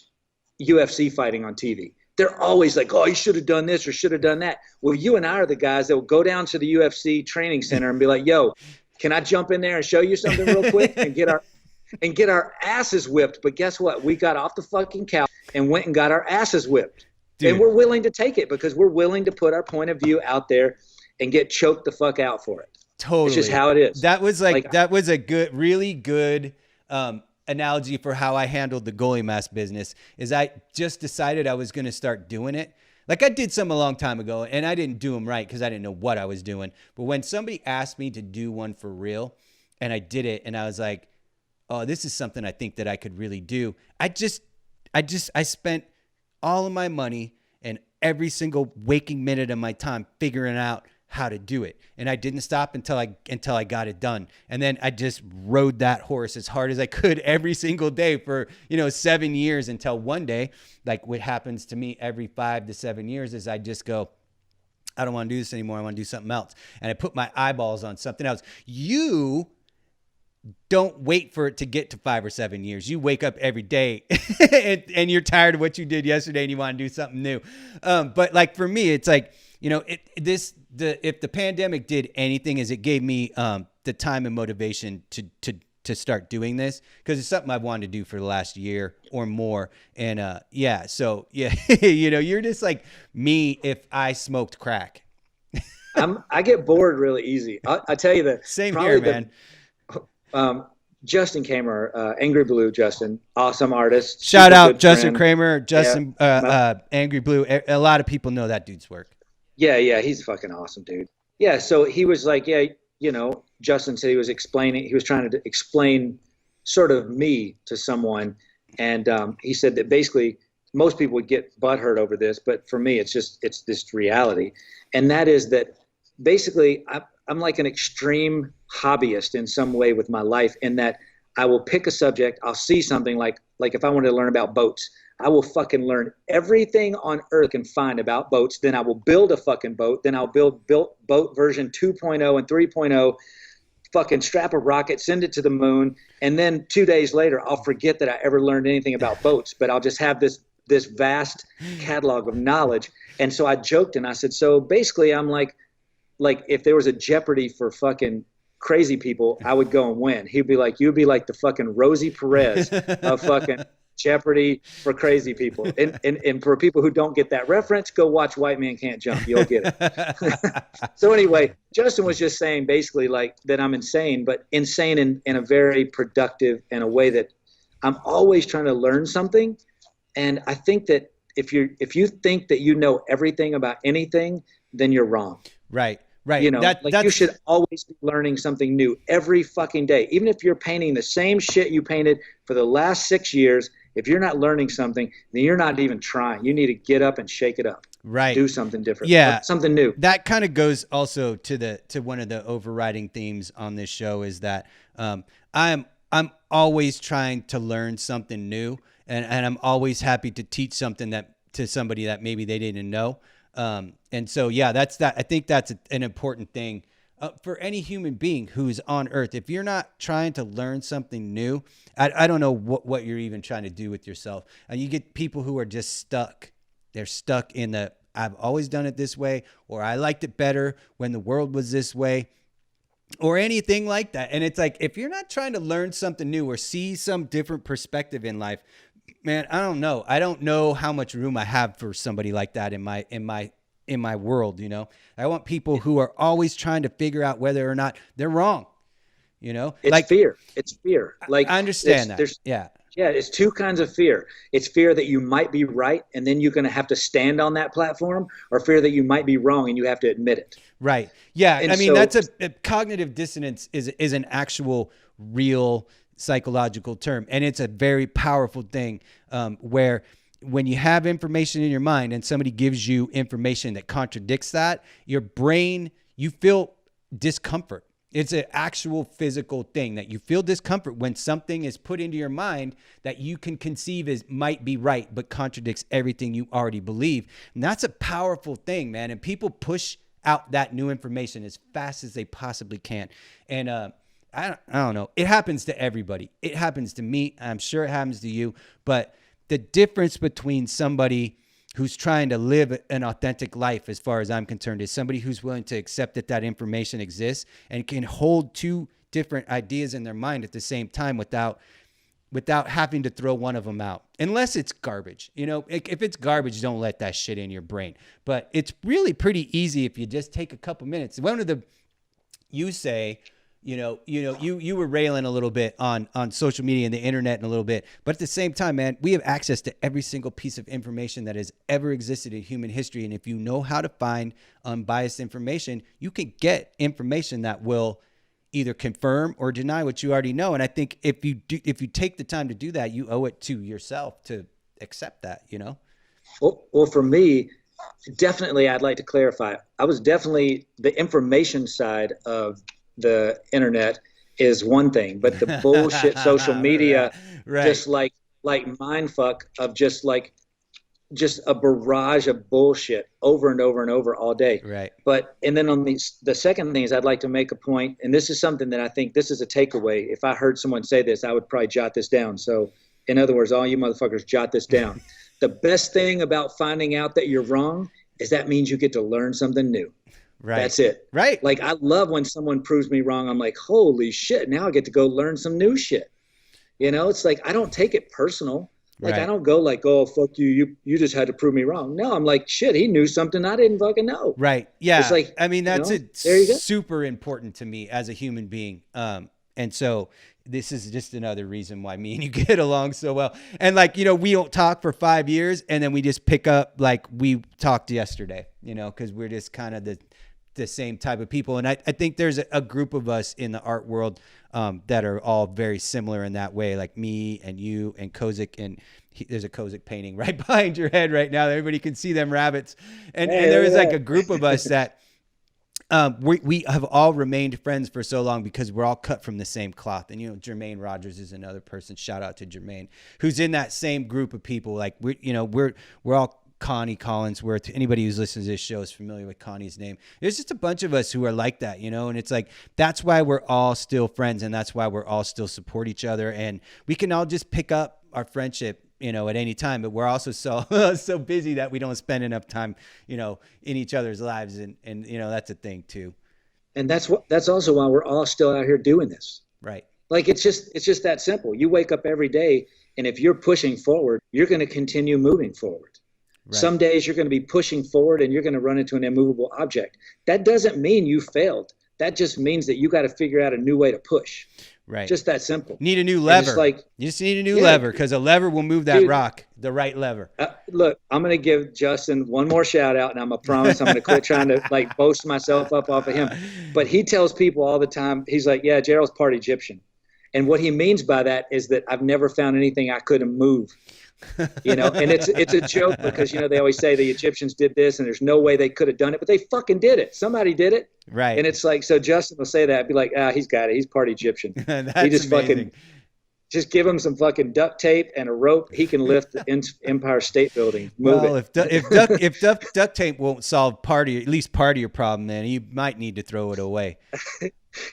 UFC fighting on TV. They're always like, oh, you should have done this or should have done that. Well, you and I are the guys that will go down to the UFC training center and be like, yo, can I jump in there and show you something real quick and get our asses whipped? But guess what? We got off the fucking couch and went and got our asses whipped. Dude. And we're willing to take it because we're willing to put our point of view out there and get choked the fuck out for it. Totally. It's just how it is. That was that was a really good analogy for how I handled the goalie mask business. Is I just decided I was going to start doing it. Like I did some a long time ago, and I didn't do them right because I didn't know what I was doing. But when somebody asked me to do one for real, and I did it, and I was like, oh, this is something I think that I could really do. I spent all of my money and every single waking minute of my time figuring out how to do it. And I didn't stop until I got it done. And then I just rode that horse as hard as I could every single day for, 7 years, until one day, like what happens to me every 5 to 7 years, is I just go, I don't want to do this anymore. I want to do something else. And I put my eyeballs on something else. You don't wait for it to get to 5 or 7 years. You wake up every day and you're tired of what you did yesterday and you want to do something new. But like for me, it's like, if the pandemic did anything, is it gave me the time and motivation to start doing this, because it's something I've wanted to do for the last year or more. And so you're just like me if I smoked crack. I get bored really easy. I tell you that. Same here, man. Justin Kramer, Angry Blue Justin, awesome artist. Shout out Justin Kramer, Justin, Angry Blue. A lot of people know that dude's work. Yeah, he's a fucking awesome dude. Yeah, so he was like, Justin said he was trying to explain sort of me to someone. And he said that basically most people would get butthurt over this, but for me, it's this reality. And that is that basically I'm like an extreme hobbyist in some way with my life, in that I will pick a subject. I'll see something like if I wanted to learn about boats, I will fucking learn everything on earth I can find about boats. Then I will build a fucking boat. Then I'll build boat version 2.0 and 3.0, fucking strap a rocket, send it to the moon. And then 2 days later, I'll forget that I ever learned anything about boats, but I'll just have this vast catalog of knowledge. And so I joked and I said, so basically I'm like if there was a Jeopardy for fucking crazy people, I would go and win. He'd be like, you'd be like the fucking Rosie Perez of fucking Jeopardy for crazy people. And for people who don't get that reference, go watch White Man Can't Jump. You'll get it. So anyway, Justin was just saying basically like that I'm insane, but insane in a very productive and a way that I'm always trying to learn something. And I think that if you think that you know everything about anything, then you're wrong. Right. Right. You know, you should always be learning something new every fucking day. Even if you're painting the same shit you painted for the last 6 years, if you're not learning something, then you're not even trying. You need to get up and shake it up. Right. Do something different. Yeah. Something new. That kind of goes also to one of the overriding themes on this show is that I'm always trying to learn something new, and I'm always happy to teach something to somebody that maybe they didn't know. And so, yeah, I think that's an important thing for any human being who's on earth. If you're not trying to learn something new, I don't know what you're even trying to do with yourself. And you get people who are just stuck. They're stuck in I've always done it this way, or I liked it better when the world was this way, or anything like that. And it's like, if you're not trying to learn something new or see some different perspective in life, man, I don't know. I don't know how much room I have for somebody like that in my world. You know, I want people who are always trying to figure out whether or not they're wrong. You know, it's fear. It's fear. Like, I understand that. Yeah. Yeah. It's two kinds of fear. It's fear that you might be right, and then you're going to have to stand on that platform, or fear that you might be wrong and you have to admit it. Right. Yeah. And I mean, that's a cognitive dissonance is an actual real psychological term, and it's a very powerful thing, where when you have information in your mind and somebody gives you information that contradicts that, your brain, you feel discomfort. It's an actual physical thing that you feel discomfort when something is put into your mind that you can conceive as might be right, but contradicts everything you already believe. And that's a powerful thing, man. And people push out that new information as fast as they possibly can. And I don't know. It happens to everybody. It happens to me. I'm sure it happens to you. But the difference between somebody who's trying to live an authentic life, as far as I'm concerned, is somebody who's willing to accept that information exists and can hold two different ideas in their mind at the same time without having to throw one of them out, unless it's garbage. You know, if it's garbage, don't let that shit in your brain. But it's really pretty easy if you just take a couple minutes. You were railing a little bit on social media and the internet and a little bit, but at the same time, man, we have access to every single piece of information that has ever existed in human history. And if you know how to find unbiased information, you can get information that will either confirm or deny what you already know. And I think if you take the time to do that, you owe it to yourself to accept that, you know? Well, for me, definitely, I'd like to clarify. I was definitely the information side of the internet is one thing, but the bullshit social media, right. Just like mindfuck of just a barrage of bullshit over and over and over all day. Right. And then on the second thing is, I'd like to make a point, and this is something that I think this is a takeaway. If I heard someone say this, I would probably jot this down. So in other words, all you motherfuckers, jot this down. The best thing about finding out that you're wrong is that means you get to learn something new. Right. That's it. Right. Like, I love when someone proves me wrong. I'm like, holy shit, now I get to go learn some new shit. You know, it's like, I don't take it personal. Like, right. I don't go like, oh, fuck you. You just had to prove me wrong. No, I'm like, shit, he knew something I didn't fucking know. Right. Yeah. It's like, I mean, that's super important to me as a human being. And so this is just another reason why me and you get along so well. And like, you know, we don't talk for 5 years and then we just pick up like we talked yesterday, you know, because we're just kind of the same type of people. And I think there's a group of us in the art world that are all very similar in that way, like me and you and Kozik, and there's a Kozik painting right behind your head right now. Everybody can see them rabbits. And there was like a group of us that we have all remained friends for so long because we're all cut from the same cloth. And, you know, Jermaine Rogers is another person. Shout out to Jermaine, who's in that same group of people. Like we're all Connie Collinsworth. Anybody who's listening to this show is familiar with Connie's name. There's just a bunch of us who are like that, you know, and it's like, that's why we're all still friends, and that's why we're all still support each other, and we can all just pick up our friendship, you know, at any time. But we're also so busy that we don't spend enough time, you know, in each other's lives, and you know, that's a thing too. And that's also why we're all still out here doing this. Right. Like, it's just that simple. You wake up every day And if you're pushing forward, you're going to continue moving forward. Right. Some days you're going to be pushing forward and you're going to run into an immovable object. That doesn't mean you failed. That just means that you got to figure out a new way to push. Right. Just that simple. Need a new lever. You just need a new lever, because a lever will move that rock, the right lever. Look, I'm going to give Justin one more shout out, and I'm going to promise I'm going to quit trying to like boast myself up off of him. But he tells people all the time, he's like, yeah, Jeral's part Egyptian. And what he means by that is that I've never found anything I couldn't move. You know, and it's a joke because, you know, they always say the Egyptians did this and there's no way they could have done it, but they fucking did it. Somebody did it. Right. And it's like, so Justin will say that, be like, he's got it. He's part Egyptian. That's he just amazing. Just give him some fucking duct tape and a rope. He can lift the Empire State Building. Move it. If duct tape won't solve at least part of your problem, then you might need to throw it away.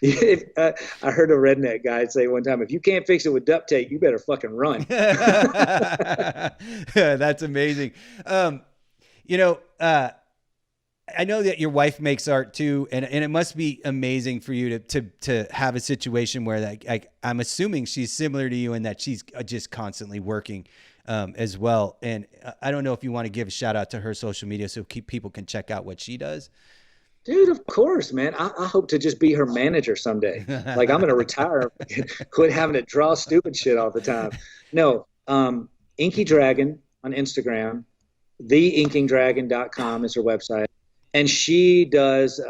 I heard a redneck guy say one time, if you can't fix it with duct tape, you better fucking run. That's amazing. You know, I know that your wife makes art too, and it must be amazing for you to have a situation where I'm assuming she's similar to you in that she's just constantly working as well. And I don't know if you want to give a shout out to her social media so people can check out what she does. Dude, of course, man. I hope to just be her manager someday. Like, I'm going to retire, quit having to draw stupid shit all the time. No, Inky Dragon on Instagram, theinkingdragon.com is her website. And she does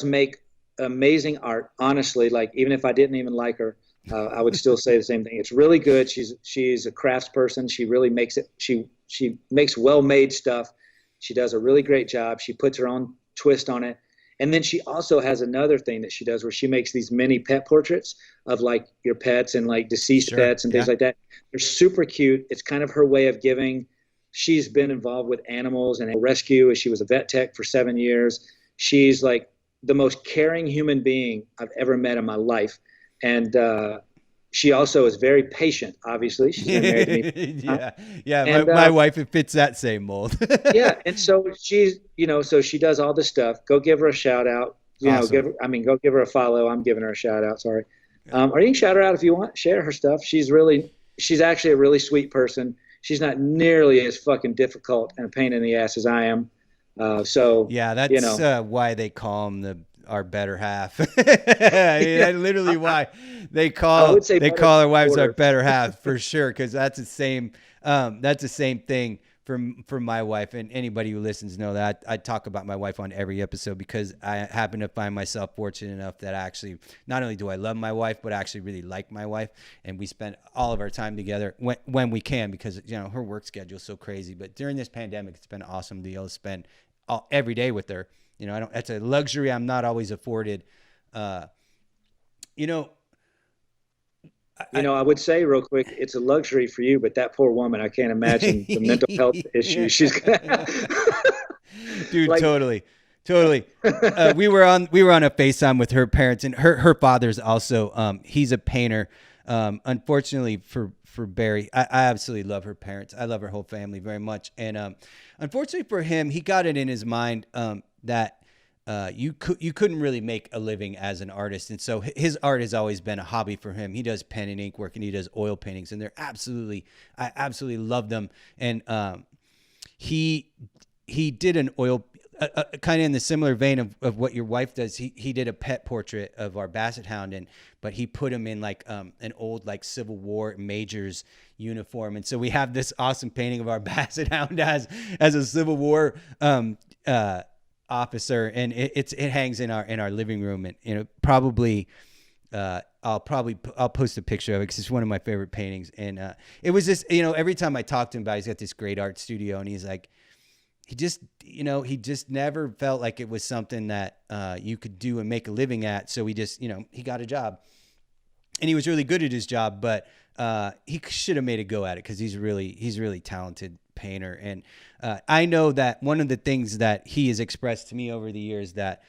make amazing art. Honestly, like, even if I didn't even like her, I would still say the same thing. It's really good. She's a craftsperson. She really makes it. She makes well-made stuff. She does a really great job. She puts her own twist on it. And then she also has another thing that she does where she makes these mini pet portraits of like your pets and like deceased pets and things like that. They're super cute. It's kind of her way of giving. She's been involved with animals and rescue. She was a vet tech for 7 years. She's like the most caring human being I've ever met in my life. And she also is very patient, obviously. She's been married to me. Yeah. And, my wife, it fits that same mold. Yeah. And so so she does all this stuff. Go give her a shout out. Awesome. Go give her a follow. I'm giving her a shout out. Sorry. Or you can shout her out if you want. Share her stuff. She's actually a really sweet person. She's not nearly as fucking difficult and a pain in the ass as I am. That's why they call them our better half. Literally why they call their wives our better half, for sure, because that's the same thing for my wife, and anybody who listens know that I talk about my wife on every episode because I happen to find myself fortunate enough that I actually not only do I love my wife, but I actually really like my wife, and we spend all of our time together when we can, because her work schedule is so crazy. But during this pandemic, it's been awesome to be able to spend every day with her. That's a luxury I'm not always afforded. I would say real quick, it's a luxury for you, but that poor woman, I can't imagine the mental health issues she's got. Dude, totally. We were on a FaceTime with her parents, and her father's also, he's a painter. Unfortunately for Barry, I absolutely love her parents. I love her whole family very much. And, unfortunately for him, he got it in his mind, that you couldn't really make a living as an artist, and so his art has always been a hobby for him. He does pen and ink work, and he does oil paintings, and I absolutely love them. And he did an oil, kind of in the similar vein of what your wife does. He did a pet portrait of our Basset Hound, but he put him in like an old like Civil War major's uniform, and so we have this awesome painting of our Basset Hound as a Civil War officer, and it hangs in our living room, and probably I'll post a picture of it because it's one of my favorite paintings. And it was just, every time I talk to him about it, he's got this great art studio, and he's like, he just never felt like it was something that you could do and make a living at. So he just, he got a job, and he was really good at his job, but he should have made a go at it because he's really talented painter. And I know that one of the things that he has expressed to me over the years that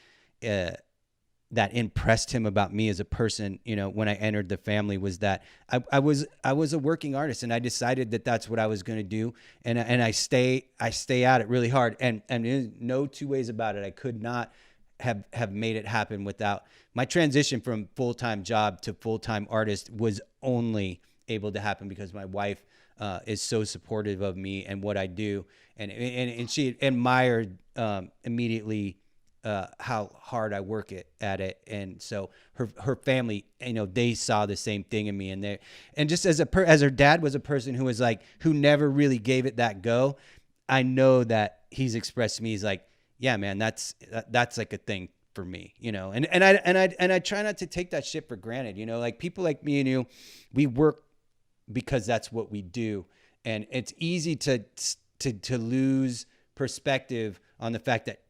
impressed him about me as a person, when I entered the family, was that I was a working artist, and I decided that that's what I was going to do. And I stay at it really hard. And there's no two ways about it. I could not have made it happen without my transition from full-time job to full-time artist was only able to happen because my wife is so supportive of me and what I do, and she admired immediately how hard I work at it, and so her family, they saw the same thing in me, and just as her dad was a person who was like, who never really gave it that go, I know that he's expressed to me, he's like, yeah, man, that's like a thing for me, and I try not to take that shit for granted, like people like me and you, we work because that's what we do, and it's easy to lose perspective on the fact that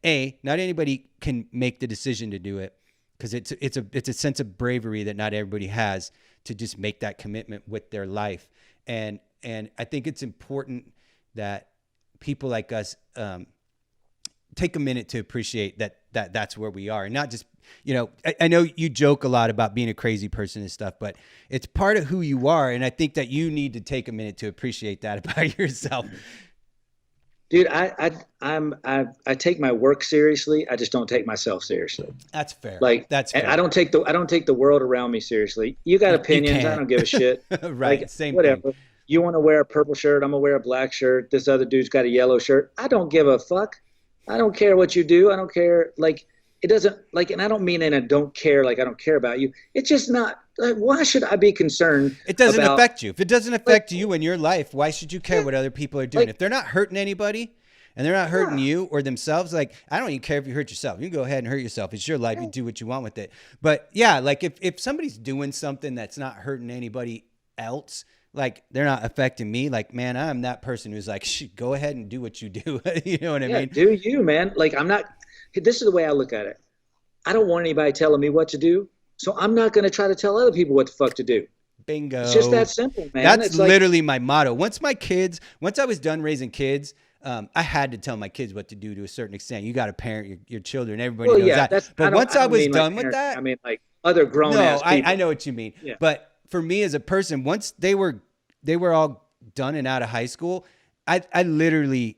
not anybody can make the decision to do it, because it's a sense of bravery that not everybody has to just make that commitment with their life, and I think it's important that people like us take a minute to appreciate that's where we are, and not just, I know you joke a lot about being a crazy person and stuff, but it's part of who you are. And I think that you need to take a minute to appreciate that about yourself. Dude, I take my work seriously. I just don't take myself seriously. That's fair. That's fair. I don't take the world around me seriously. You got opinions. I don't give a shit. Right. Same whatever. thing. You want to wear a purple shirt, I'm gonna wear a black shirt. This other dude's got a yellow shirt. I don't give a fuck. I don't care what you do. I don't care. It doesn't, and I don't mean in a don't care, I don't care about you. It's just not, why should I be concerned? It doesn't affect you. If it doesn't affect you in your life, why should you care what other people are doing? If they're not hurting anybody and they're not hurting you or themselves, I don't even care if you hurt yourself. You can go ahead and hurt yourself. It's your life. You do what you want with it. But yeah, if somebody's doing something that's not hurting anybody else, they're not affecting me, man, I'm that person who's go ahead and do what you do. You know what I mean? Do you, man. I'm not, this is the way I look at it. I don't want anybody telling me what to do, so I'm not going to try to tell other people what the fuck to do. Bingo. It's just that simple, man. That's literally my motto. Once I was done raising kids, I had to tell my kids what to do to a certain extent. You got to parent your children. Everybody knows that. But once I was done with that, I mean, other grown-ass people. I know what you mean. Yeah. But for me as a person, once they were all done and out of high school, I literally,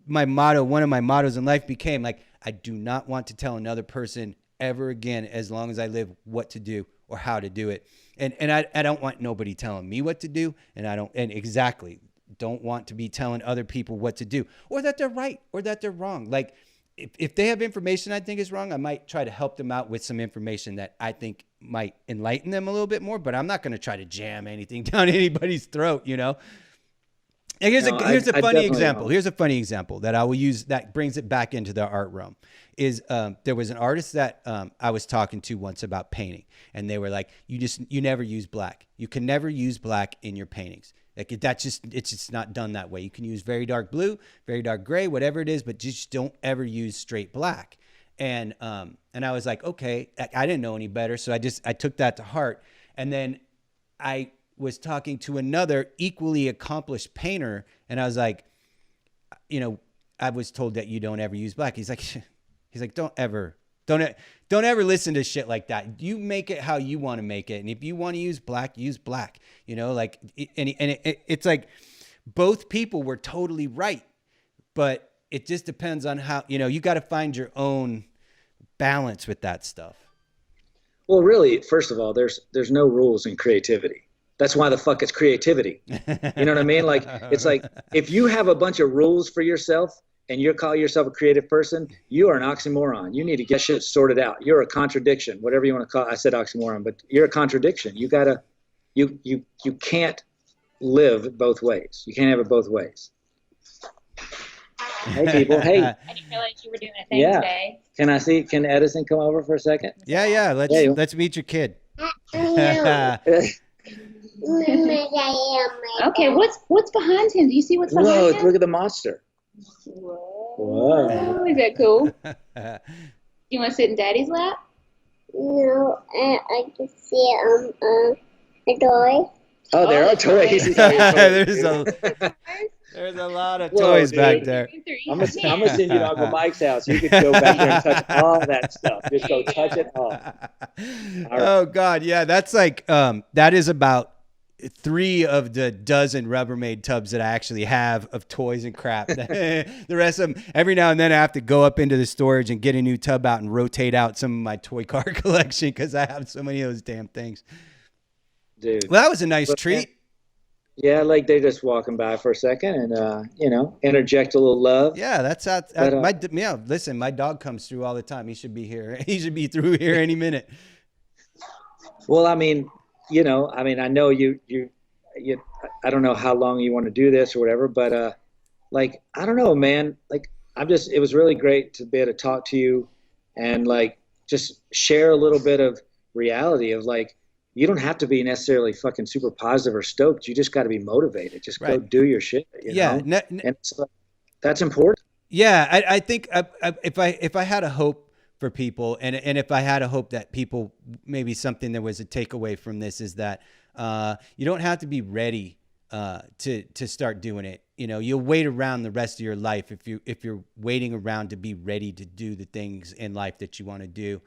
one of my mottos in life became I do not want to tell another person ever again, as long as I live, what to do or how to do it. And I don't want nobody telling me what to do. And don't want to be telling other people what to do, or that they're right or that they're wrong. If they have information I think is wrong, I might try to help them out with some information that I think might enlighten them a little bit more, but I'm not going to try to jam anything down anybody's throat, And here's a funny example. Here's a funny example that I will use that brings it back into the art realm. There was an artist that I was talking to once about painting, and they were like, you never use black. You can never use black in your paintings. It's just not done that way. You can use very dark blue, very dark gray, whatever it is, but just don't ever use straight black. And I was like, okay, I didn't know any better, so I took that to heart. And then I was talking to another equally accomplished painter, and I was like, I was told that you don't ever use black. He's like, don't ever listen to shit like that. You make it how you want to make it, and if you want to use black, use black. It's like both people were totally right, but it just depends on how you got to find your own balance with that stuff. Well, really, first of all, there's no rules in creativity. That's why the fuck it's creativity. You know what I mean? It's if you have a bunch of rules for yourself and you call yourself a creative person, you are an oxymoron. You need to get shit sorted out. You're a contradiction, whatever you want to call it. I said oxymoron, but you're a contradiction. You can't live both ways. You can't have it both ways. Hey, people. Hey. I didn't realize you were doing a thing today. Can Edison come over for a second? Yeah. Let's meet your kid. Okay, what's behind him? Do you see what's behind him? Whoa, look at the monster. Whoa. Oh, is that cool? You want to sit in Daddy's lap? No, I can see a toy. Oh, there are toys. There's a lot of toys back there. I'm gonna send you to Uncle Mike's house. You can go back there and touch all that stuff. Just go touch it all. Right. Oh God, yeah, that's that is about 3 of the dozen Rubbermaid tubs that I actually have of toys and crap. The rest of them, every now and then I have to go up into the storage and get a new tub out and rotate out some of my toy car collection because I have so many of those damn things. dude. Well, that was a nice But, treat. yeah, like they're just walking by for a second and interject a little love. Yeah, that's how. But Listen, my dog comes through all the time. He should be here. He should be through here any minute. well, I mean, I know you. I don't know how long you want to do this or whatever, but like I don't know, man. Like it was really great to be able to talk to you and like just share a little bit of reality of like you don't have to be necessarily fucking super positive or stoked. You just got to be motivated. Just go do your shit. You know? And it's like, that's important. Yeah, I think if I had a hope for people, and if I had a hope that people, maybe something that was a takeaway from this is that you don't have to be ready to start doing it. You'll wait around the rest of your life if you're waiting around to be ready to do the things in life that you want to do.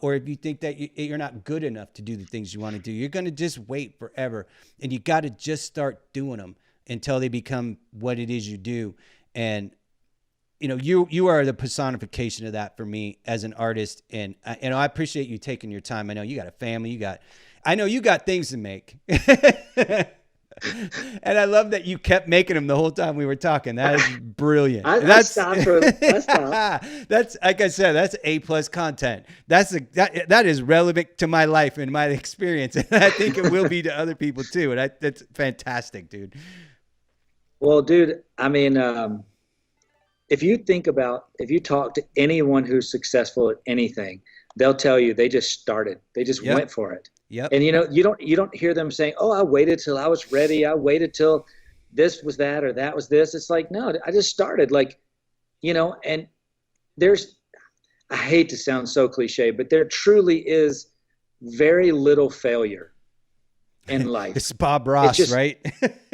Or if you think that you're not good enough to do the things you want to do, you're going to just wait forever. And you got to just start doing them until they become what it is you do. And, you are the personification of that for me as an artist. And, I appreciate you taking your time. I know you got a family. I know you got things to make. And I love that you kept making them the whole time we were talking. That is brilliant. I stopped. That's like I said, that's A+ content. That is relevant to my life and my experience, and I think it will be to other people too. And that's fantastic, dude. Well, dude, I mean, if you talk to anyone who's successful at anything, they'll tell you they just started. They just went for it. Yep. And you don't hear them saying, "Oh, I waited till I was ready. I waited till this was that or that was this." It's like, no, I just started. Like, and I hate to sound so cliche, but there truly is very little failure in life. It's Bob Ross, right?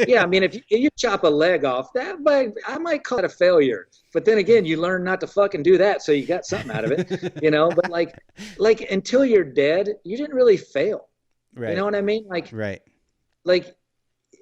Yeah, I mean, if you chop a leg off, I might call it a failure. But then again, you learn not to fucking do that, so you got something out of it, But like until you're dead, you didn't really fail. Right. You know what I mean? Right. Like,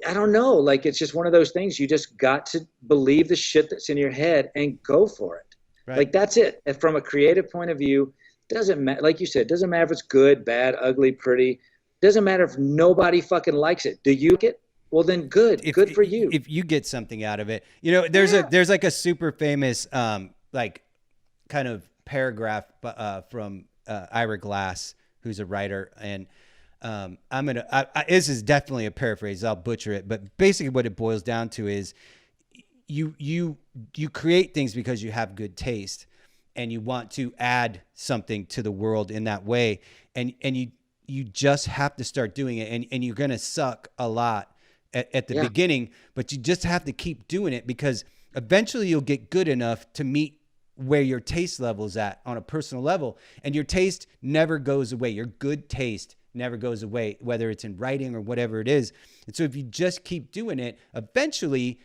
I don't know. Like, it's just one of those things. You just got to believe the shit that's in your head and go for it. Right. Like, that's it. And from a creative point of view, doesn't matter. Like you said, it doesn't matter if it's good, bad, ugly, pretty. Doesn't matter if nobody fucking likes it. Do you like it? Well, then good. Good for you. If you get something out of it, there's like a super famous like kind of paragraph from Ira Glass, who's a writer, and this is definitely a paraphrase. I'll butcher it, but basically what it boils down to is you create things because you have good taste and you want to add something to the world in that way, and you just have to start doing it, and you're gonna suck a lot at the beginning, but you just have to keep doing it because eventually you'll get good enough to meet where your taste level's at on a personal level, and your taste never goes away. Your good taste never goes away, whether it's in writing or whatever it is. And so if you just keep doing it, eventually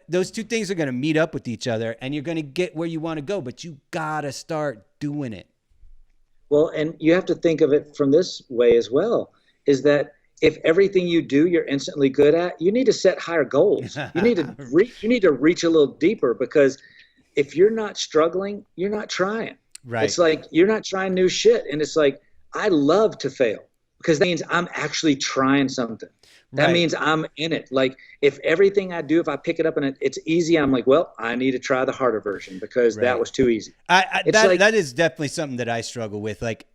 those two things are going to meet up with each other and you're going to get where you want to go, but you got to start doing it. Well, and you have to think of it from this way as well, is that if everything you do you're instantly good at, you need to set higher goals. You need to reach a little deeper, because if you're not struggling, you're not trying. Right. It's like you're not trying new shit, and it's like I love to fail because that means I'm actually trying something. That means I'm in it. Like if everything I do, if I pick it up and it's easy, I'm like, well, I need to try the harder version because that was too easy. That is definitely something that I struggle with. Like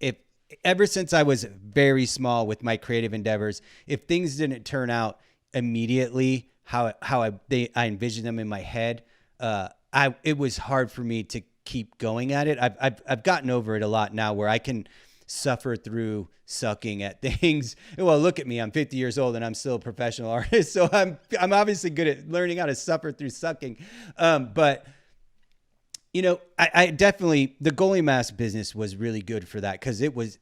ever since I was very small with my creative endeavors, if things didn't turn out immediately how I envisioned them in my head, it was hard for me to keep going at it. I've gotten over it a lot now, where I can suffer through sucking at things. Well, look at me, I'm 50 years old and I'm still a professional artist, so I'm obviously good at learning how to suffer through sucking. But I definitely, the goalie mask business was really good for that, because it was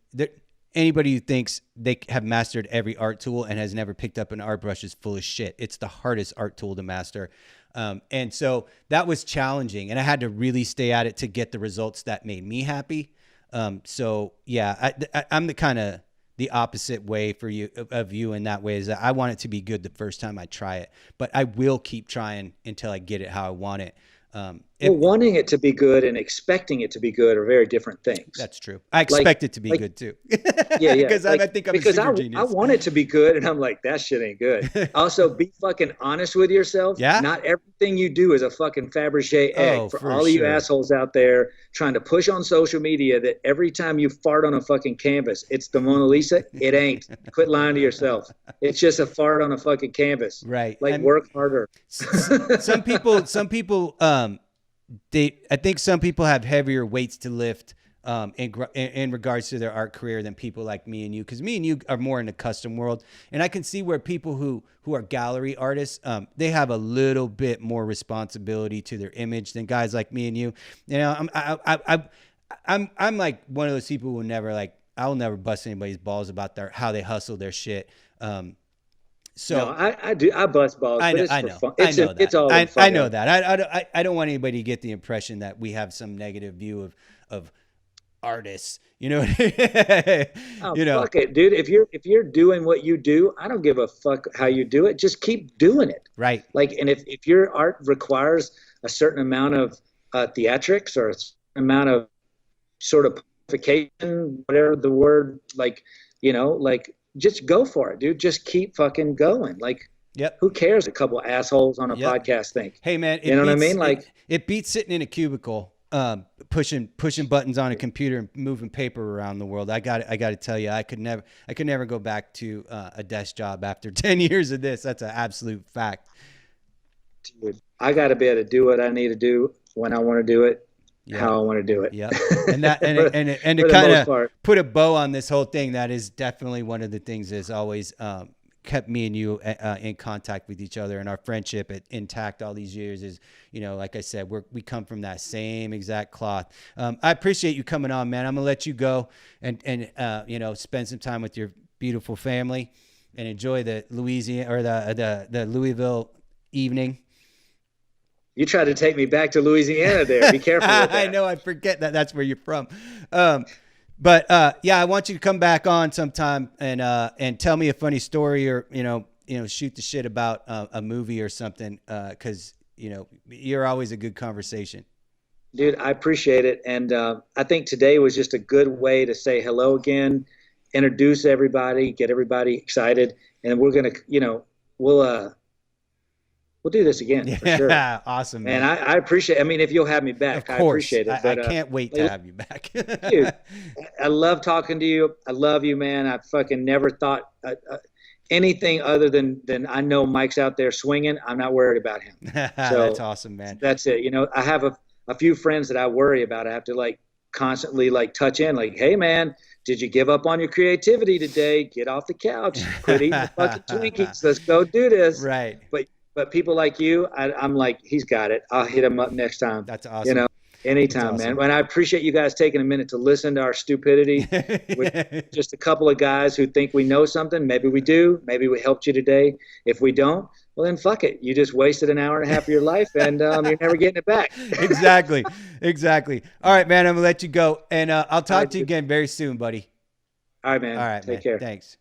anybody who thinks they have mastered every art tool and has never picked up an art brush is full of shit. It's the hardest art tool to master. And so that was challenging, and I had to really stay at it to get the results that made me happy. So yeah, I'm the kind of the opposite way of you in that way, is that I want it to be good the first time I try it, but I will keep trying until I get it how I want it. if, Well, wanting it to be good and expecting it to be good are very different things. that's true. I expect it to be good too. Yeah, yeah. Because I think I'm a super genius. I want it to be good, and I'm like, that shit ain't good. Also, be fucking honest with yourself. Yeah. Not everything you do is a fucking Fabergé egg. For all of you assholes out there trying to push on social media that every time you fart on a fucking canvas, it's the Mona Lisa. It ain't. Quit lying to yourself. It's just a fart on a fucking canvas. Right. Like, work harder. Some people, I think some people have heavier weights to lift in regards to their art career than people like me and you, because me and you are more in the custom world, and I can see where people who are gallery artists, they have a little bit more responsibility to their image than guys like me and you. You know, I'm like one of those people who never I'll never bust anybody's balls about how they hustle their shit. So no, I do. I bust balls. I know, but it's for fun. I know that. It's all I know that. I don't want anybody to get the impression that we have some negative view of artists. You know, oh, fuck it, dude. If you're doing what you do, I don't give a fuck how you do it. Just keep doing it. Right. Like, and if your art requires a certain amount of theatrics or a certain amount of sort of purification, whatever the word, like, you know, like, just go for it, dude. Just keep fucking going. Like, yep. Who cares? A couple assholes on a podcast think. Hey, man, you know what I mean? Like, it beats sitting in a cubicle, pushing buttons on a computer and moving paper around the world. I got to tell you, I could never go back to a desk job after 10 years of this. That's an absolute fact. Dude, I got to be able to do what I need to do when I want to do it. Yep. How I want to do it. Yeah. And that, and to kind of put a bow on this whole thing, that is definitely one of the things that's always kept me and you in contact with each other, and our friendship intact all these years is, you know, like I said, we come from that same exact cloth. I appreciate you coming on, man. I'm gonna let you go and you know, spend some time with your beautiful family and enjoy the Louisiana or the Louisville evening. You tried to take me back to Louisiana there. Be careful with that. I know, I forget that's where you're from. But yeah, I want you to come back on sometime and tell me a funny story, or you know, shoot the shit about a movie or something, because you know, you're always a good conversation. Dude, I appreciate it, and I think today was just a good way to say hello again, introduce everybody, get everybody excited, and we're gonna, you know, we'll do this again. For sure. Yeah, awesome, man. And I appreciate. I mean, if you'll have me back, of course. I appreciate it. But, I can't wait to have you back. Dude, I love talking to you. I love you, man. I fucking never thought anything other than I know Mike's out there swinging. I'm not worried about him. So that's awesome, man. That's it. You know, I have a few friends that I worry about. I have to like constantly like touch in, like, hey, man, did you give up on your creativity today? Get off the couch. Quit eating the fucking Twinkies. Let's go do this. Right. But people like you, I'm like, he's got it. I'll hit him up next time. That's awesome. You know, anytime, awesome, man. And I appreciate you guys taking a minute to listen to our stupidity. With just a couple of guys who think we know something. Maybe we do. Maybe we helped you today. If we don't, well, then fuck it. You just wasted an hour and a half of your life, and you're never getting it back. Exactly. All right, man. I'm going to let you go. And I'll talk to you again very soon, buddy. All right, man. All right, Take care. Thanks.